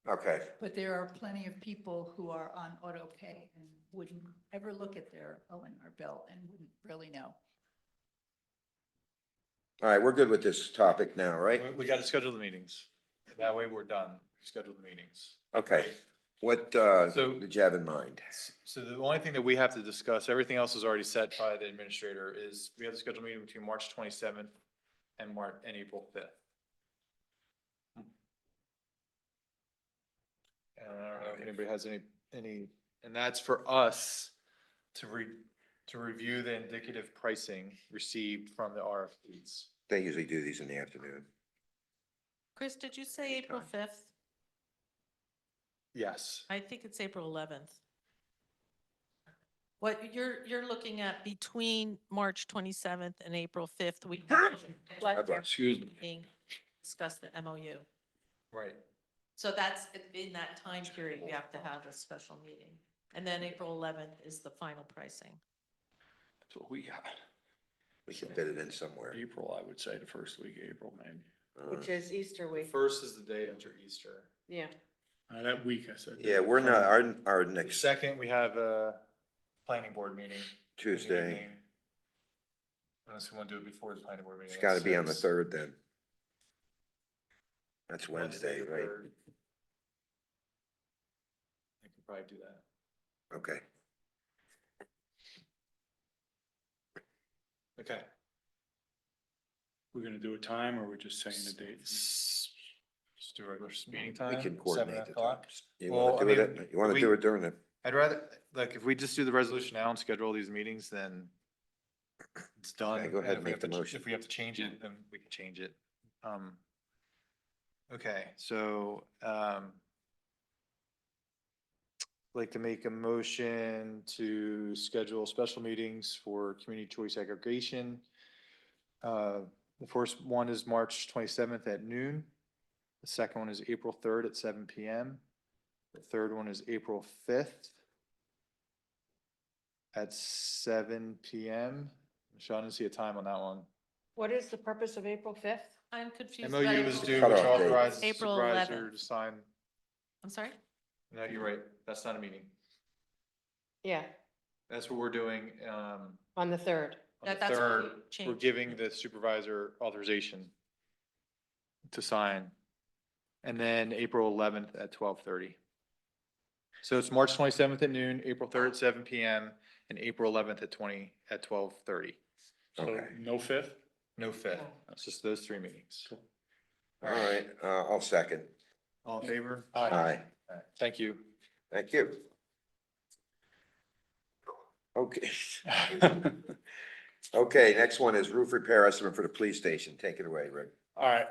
Okay, But there are plenty of people who are on auto pay and wouldn't ever look at their O&R bill and wouldn't really know. all right, we're good with this topic now, right? We got to schedule the meetings. That way we're done. Schedule the meetings. Okay, what, So- did you have in mind? So the only thing that we have to discuss, everything else is already set by the administrator, is we have to schedule a meeting between March 27th and April 5th. And I don't know if anybody has any, and that's for us to review the indicative pricing received from the RFPs. They usually do these in the afternoon. Chris, did you say April 5th? Yes. I think it's April 11th. What you're looking at between March 27th and April 5th, we Excuse me. discuss the MOU. Right. So that's in that time period, we have to have a special meeting. And then April 11th is the final pricing. That's what we got. We can fit it in somewhere. April, I would say, the first week of April, maybe. which is Easter The week. first is the day after Easter. Yeah. That week, I said. Yeah, we're not, our The next second, we have a planning board meeting. in the Tuesday, evening. Unless we want to do it before the planning board meeting. it's at gotta be on the 6. third then. That's Wednesday, the right? 3rd. I could probably do that. Okay. Okay. We're gonna do a time, or we're just saying the date? Just do a regular meeting We time. can 7 coordinate the o'clock. times. You Well, wanna I do it, mean, you wanna we- do it during the, I'd rather, like, if we just do the resolution now and schedule these meetings, then it's done. Okay, go ahead And and if we make the have to- motion. If we have to change it, then we can change it. Okay, so, like to make a motion to schedule special meetings for community choice aggregation. The first one is March 27th at noon. The second one is April 3rd at 7 PM. The third one is April 5th at 7 PM. Michelle, I didn't see a time on that one. What is the purpose of April 5th? I'm confused. MOU about is April due, Cut which off date. authorizes the April supervisor 11th. to sign. I'm sorry? No, you're right. That's not a meeting. Yeah, That's what we're doing, on the 3rd. on the That's what third. we We're changed. giving the supervisor authorization to sign. And then April 11th at 12:30. So it's March 27th at noon, April 3rd at 7 PM, and April 11th at 12:30. So Okay. no fifth? No fifth. It's just those 3 meetings. all right, I'll second. All in favor? Aye, All right, thank you. thank you. Okay. Okay, next one is roof repair estimate for the police station. Take it away, Rick. All right,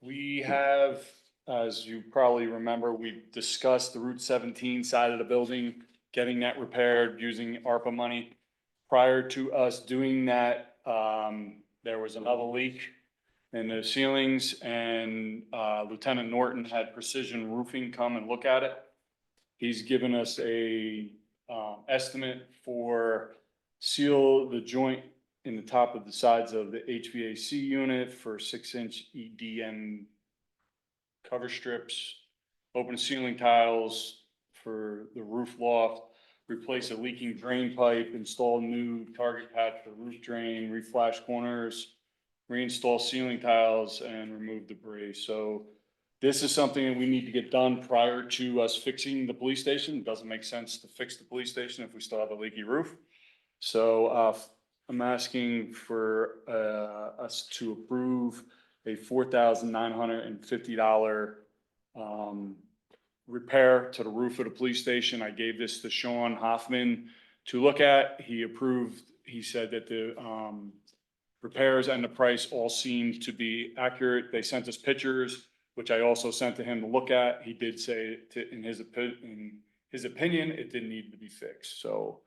we have, as you probably remember, we discussed the Route 17 side of the building, getting that repaired using ARPA money. Prior to us doing that, there was another leak in the ceilings, and Lieutenant Norton had Precision Roofing come and look at it. He's given us a estimate for seal the joint in the top of the sides of the HVAC unit for 6-inch EDM cover strips, open ceiling tiles for the roof loft, replace a leaking drain pipe, install new target patch for roof drain, reflash corners, reinstall ceiling tiles, and remove debris. So this is something that we need to get done prior to us fixing the police station. It doesn't make sense to fix the police station if we still have a leaky roof. So I'm asking for us to approve a $4,950 repair to the roof of the police station. I gave this to Sean Hoffman to look at. He approved. He said that the repairs and the price all seemed to be accurate. They sent us pictures, which I also sent to him to look at. He did say in his opinion, it didn't need to be fixed. So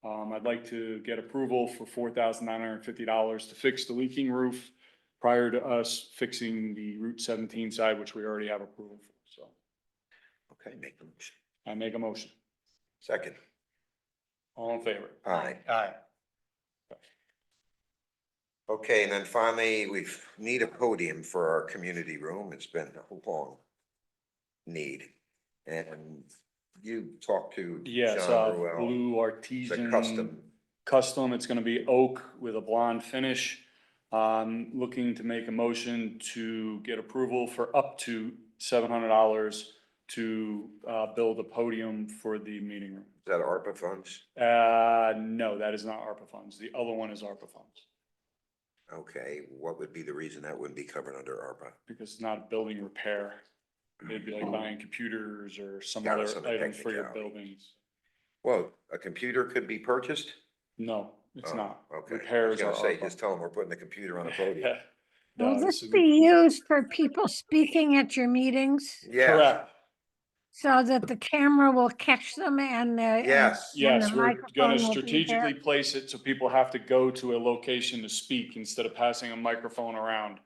I'd like to get approval for $4,950 to fix the leaking roof prior to us fixing the Route 17 side, which we already have approval for. So Okay, make the motion. I make a motion. Second. All in favor? Aye. Aye. Okay, and then finally, we need a podium for our community room. It's been a long need. And you talked to Yes, John Ruel, blue the artesian. custom. It's gonna be oak with a blonde finish. Looking to make a motion to get approval for up to $700 to build a podium for the meeting room. Is that ARPA funds? No, that is not ARPA funds. The other one is ARPA funds, Okay, what would be the reason that wouldn't be covered under ARPA? because it's not a building repair. It'd be like buying computers or some Got other us on the items for your technicality. buildings. Well, a computer could be purchased? No, it's Oh, not. Okay. Repairs I are was gonna say, ARPA. just tell them we're putting the computer on a podium. Yeah. Will No, this is- be used for people speaking at your meetings Yeah, Correct. so that the camera will catch them and yes. and Yes, the we're microphone gonna will be strategically there? place it so people have to go to a location to speak instead of passing a microphone around.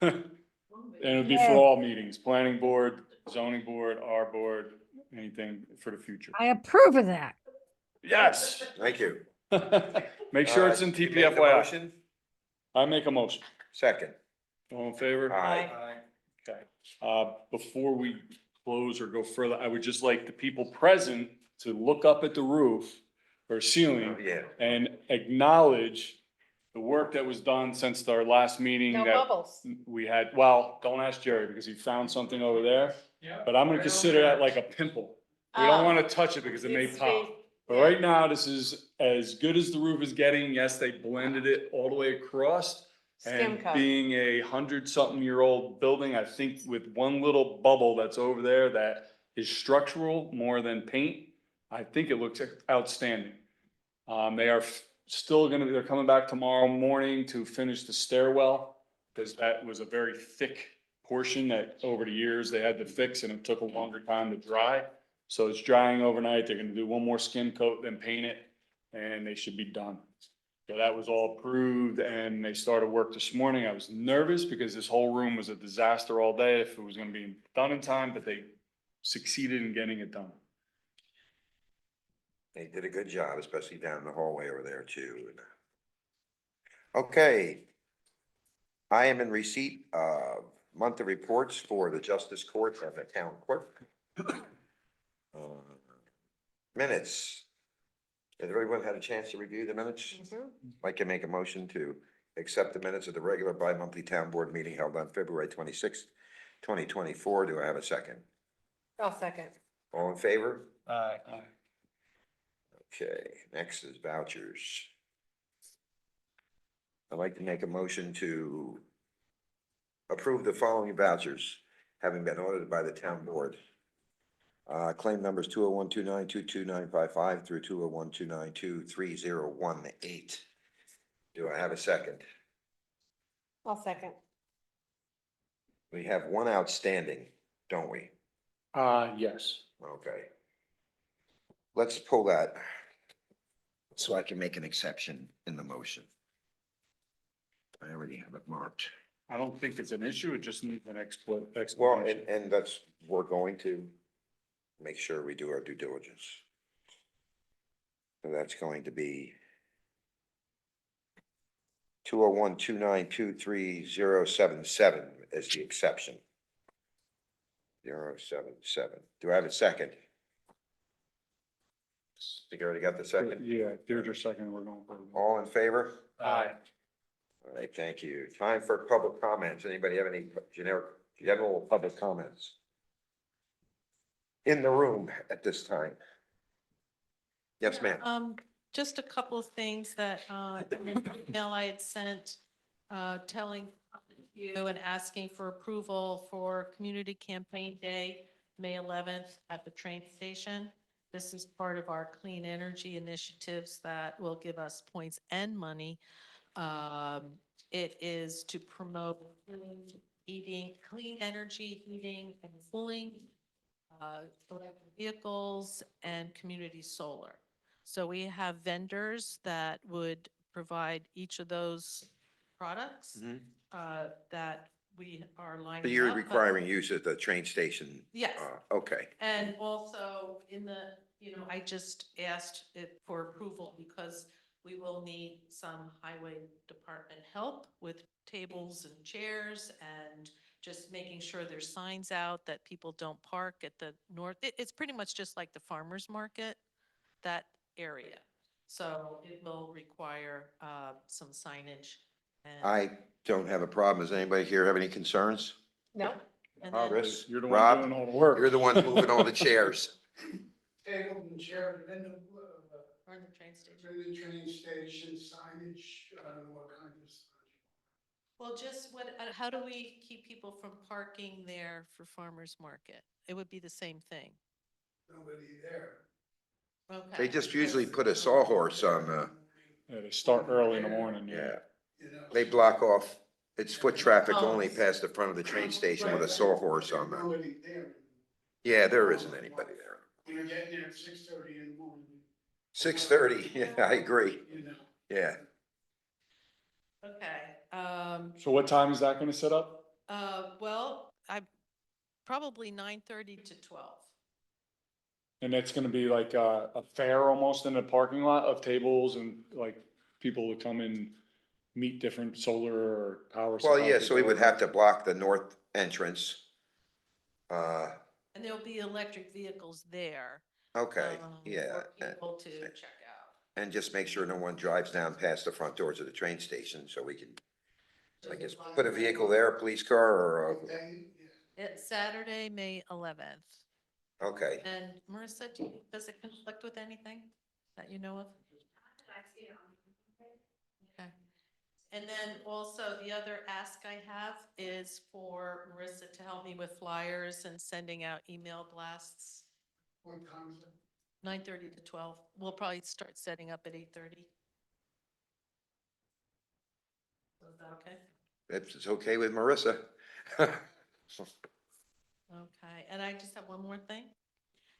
And it would be for Yeah. all meetings, planning board, zoning board, our board, anything for the future. I approve of that. Yes. Thank you. Make sure it's in You make the TPFY. motion? I make a motion. Second. All in favor? Aye. Okay, before we close or go further, I would just like the people present to look up at the roof or ceiling Yeah. and acknowledge the work that was done since our last meeting. No that bubbles. We had, well, don't ask Jerry because he found something over there, but I'm gonna consider that like a pimple. We don't Oh. wanna touch it because it may Needs to pop. be- But yeah. right now, this is as good as the roof is getting. Yes, they blended it all the way across. Skim And coat. being a 100-something-year-old building, I think with one little bubble that's over there that is structural more than paint, I think it looks outstanding. They are still gonna, they're coming back tomorrow morning to finish the stairwell, because that was a very thick portion that over the years they had to fix and it took a longer time to dry. So it's drying overnight. They're gonna do one more skim coat, then paint it, and they should be done. So that was all approved and they started work this morning. I was nervous because this whole room was a disaster all day if it was gonna be done in time, but they succeeded in getting it done. They did a good job, especially down the hallway over there too. Okay. I am in receipt of monthly reports for the Justice Court and the Town Clerk. Minutes. Has everyone had a chance to review the minutes? I can make a motion to accept the minutes of the regular bi-monthly town board meeting held on February 26th, 2024. Do I have a second? I'll second. All in favor? Aye. Okay, next is vouchers. I'd like to make a motion to approve the following vouchers, having been ordered by the town board. Claim numbers 20129222955 through 20129230018. Do I have a second? I'll second. We have one outstanding, don't we? Yes. Okay. Let's pull that so I can make an exception in the motion. I already have it marked. I don't think it's an issue. It just needs an Well, explanation. and that's, we're going to make sure we do our due diligence. So that's going to be 20129230077 as the exception. 077. Do I have a second? You already got the second? Yeah, Deirdre second, we're going for it. All in favor? Aye. All right, thank you. Time for public comments. Anybody have any general public comments? In the room at this time? Yes, ma'am. Just a couple of things that, in an email I had sent, telling you and asking for approval for Community Campaign Day, May 11th at the train station. This is part of our clean energy initiatives that will give us points and money. It is to promote clean energy, heating and cooling, electric vehicles and community solar. So we have vendors that would provide each of those products that we are lining up. So you're but- requiring use at the train station? Yes. Okay. And also in the, I just asked it for approval because we will need some highway department help with tables and chairs and just making sure there's signs out that people don't park at the north. It's pretty much just like the farmer's market, that area. So it will require some signage. And I don't have a problem. Does anybody here have any concerns? No? and then- Chris? You're the Rob? one doing all the work. You're the one moving all the chairs. Table and chair, then the, Or in the train station. the train station signage, I don't know what kind of signage. Well, just how do we keep people from parking there for farmer's market? It would be the same thing. Nobody there. Okay. They just usually put a sawhorse on Yeah, they start early in the morning, yeah. You know. They block off, it's foot traffic Oh. only past the front of the train station with a sawhorse on them. Nobody there. Yeah, there isn't anybody there. You're getting there at 6:30 in the morning, 6:30, yeah, I agree. you know. Yeah. Okay, So what time is that gonna set up? well, probably 9:30 to 12. And that's gonna be like a fair almost in a parking lot of tables and like people will come and meet different solar or power. Well, supply yeah, so we would have to capabilities. block the north entrance. And there'll be electric vehicles there. Okay, yeah. For people to check out. And just make sure no one drives down past the front doors of the train station, so we can, I guess, put a vehicle there, a police car, or, It's Saturday, May 11th. okay. And Marissa, does it conflict with anything that you know of? Okay. And then also the other ask I have is for Marissa to help me with flyers and sending out email blasts. What time is it? 9:30 to 12. We'll probably start setting up at 8:30. Is that okay? It's okay with Marissa. Okay, and I just have one more thing.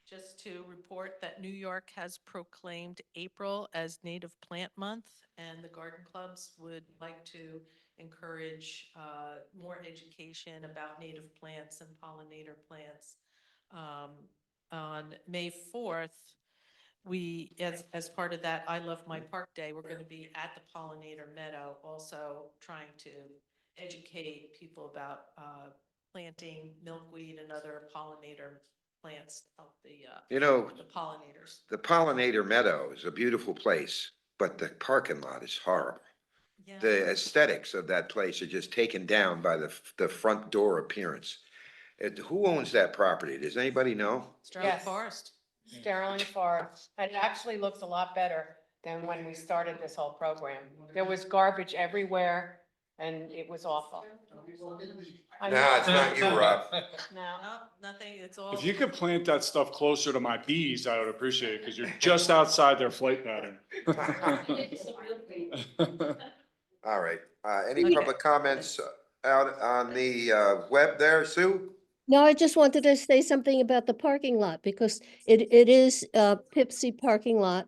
Just to report that New York has proclaimed April as Native Plant Month, and the garden clubs would like to encourage more education about native plants and pollinator plants. On May 4th, we, as part of that I Love My Park Day, we're going to be at the Pollinator Meadow, also trying to educate people about planting milkweed and other pollinator plants to help You know, the pollinators. the Pollinator Meadow is a beautiful place, but the parking lot is horrible. Yeah. The aesthetics of that place are just taken down by the front door appearance. Who owns that property? Does anybody know? Sterling Yes. Forest. Sterling Forest, and it actually looks a lot better than when we started this whole program. There was garbage everywhere, and it was awful. I know. Nah, it's not you, Rob. No. No, nothing, it's all. If you could plant that stuff closer to my bees, I would appreciate it, because you're just outside their flight pattern. All right, any public comments out on the web there, Sue? No, I just wanted to say something about the parking lot because it is a Pipsy parking lot.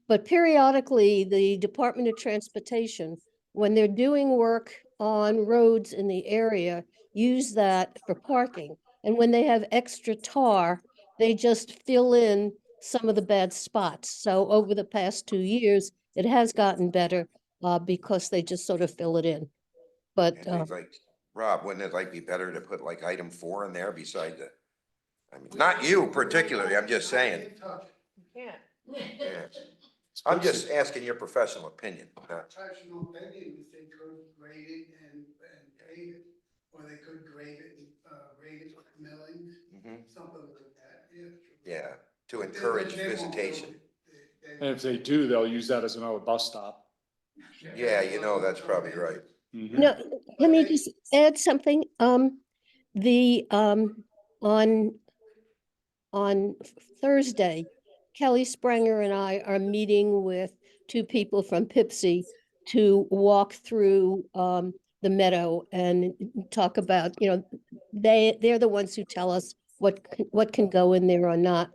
But periodically, the Department of Transportation, when they're doing work on roads in the area, use that for parking. And when they have extra tar, they just fill in some of the bad spots. So over the past 2 years, it has gotten better because they just sort of fill it in. But And things like, Rob, wouldn't it like be better to put like item 4 in there beside the, I mean, not you particularly, I'm just saying. Yeah. Yeah. I'm just asking your professional opinion. Professional opinion is they could grade it and pave it, or they could grade it and grade it with millings, something like that, yeah. Yeah, to encourage visitation. And if they do, they'll use that as another bus stop. Yeah, you know, that's probably right. no, let me just add something. On Thursday, Kelly Sprenger and I are meeting with 2 people from Pipsy to walk through the meadow and talk about, they're the ones who tell us what can go in there or not.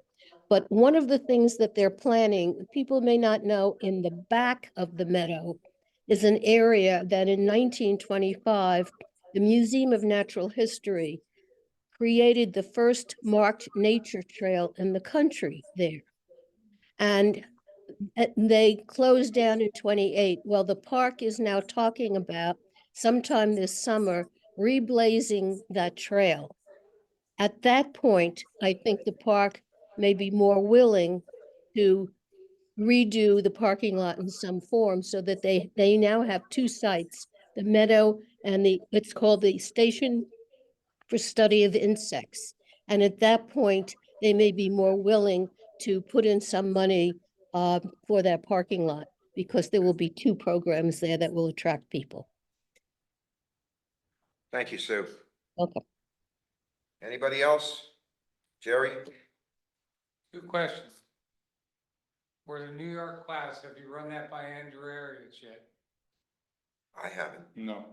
But one of the things that they're planning, people may not know, in the back of the meadow is an area that in 1925, the Museum of Natural History created the first marked nature trail in the country there. And they closed down in 28. Well, the park is now talking about sometime this summer reblazing that trail. At that point, I think the park may be more willing to redo the parking lot in some form so that they now have 2 sites, the meadow and it's called the Station for Study of Insects. And at that point, they may be more willing to put in some money for that parking lot because there will be 2 programs there that will attract people. Thank you, Sue. Welcome. Anybody else? Jerry? 2 questions. For the New York class, have you run that by Andrew Arias yet? I haven't. No.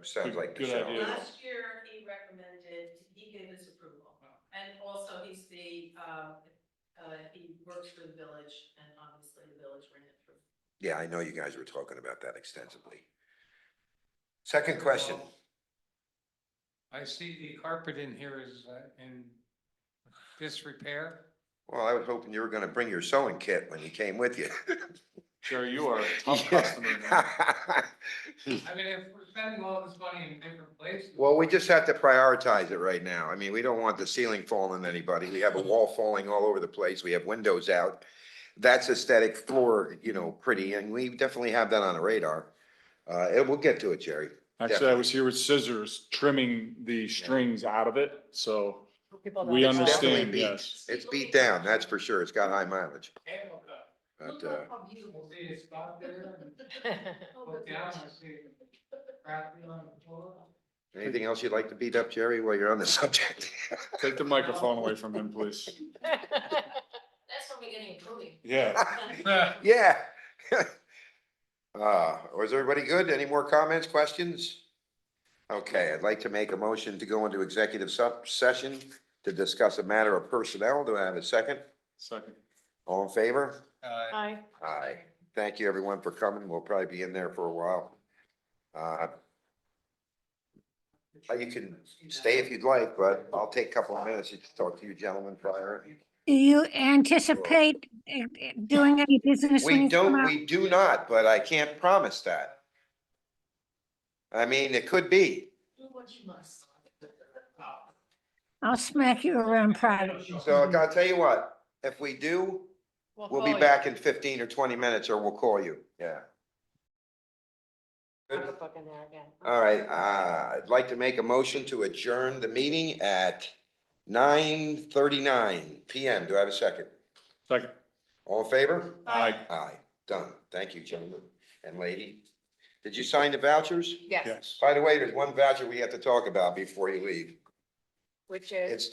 Sounds like Good Michelle. idea. Last year, he recommended, he gave his approval. And also he's he works for the village and obviously the village ran it through. Yeah, I know you guys were talking about that extensively. Second question. I see the carpet in here is in disrepair. Well, I was hoping you were gonna bring your sewing kit when you came with you. Jerry, you are a tough customer. man. I mean, if we're spending all this money in different places. Well, we just have to prioritize it right now. I mean, we don't want the ceiling falling on anybody. We have a wall falling all over the place. We have windows out. That's aesthetic floor, you know, pretty, and we definitely have that on the radar. We'll get to it, Jerry. Actually, I was here with scissors trimming the strings out of it, so People we don't- It's definitely understand, beat- yes. It's beat down, that's for sure. It's got high mileage. But, We'll see it stop there and look down and see crappy on the floor. anything else you'd like to beat up, Jerry, while you're on the subject? Take the microphone away from him, please. That's when we're getting improving. Yeah. Yeah. Was everybody good? Any more comments, questions? Okay, I'd like to make a motion to go into executive session to discuss a matter of personnel. Do I have a second? Second. All in favor? Hi. Aye. Thank you, everyone, for coming. We'll probably be in there for a while. You can stay if you'd like, but I'll take a couple of minutes to talk to you gentlemen prior. Do you anticipate doing any business when We you come out? we do not, but I can't promise that. I mean, it could be. Do what you must. I'll smack you around privately. So I'll tell you what, if we do, we'll be call you. back in 15 or 20 minutes or we'll call you. Yeah. Put the book in there again. All right, I'd like to make a motion to adjourn the meeting at 9:39 PM. Do I have a second? Second. All in favor? Aye. Aye, done. Thank you, gentlemen and lady. Did you sign the vouchers? Yes, Yes. By the way, there's one voucher we have to talk about before you leave. which is. It's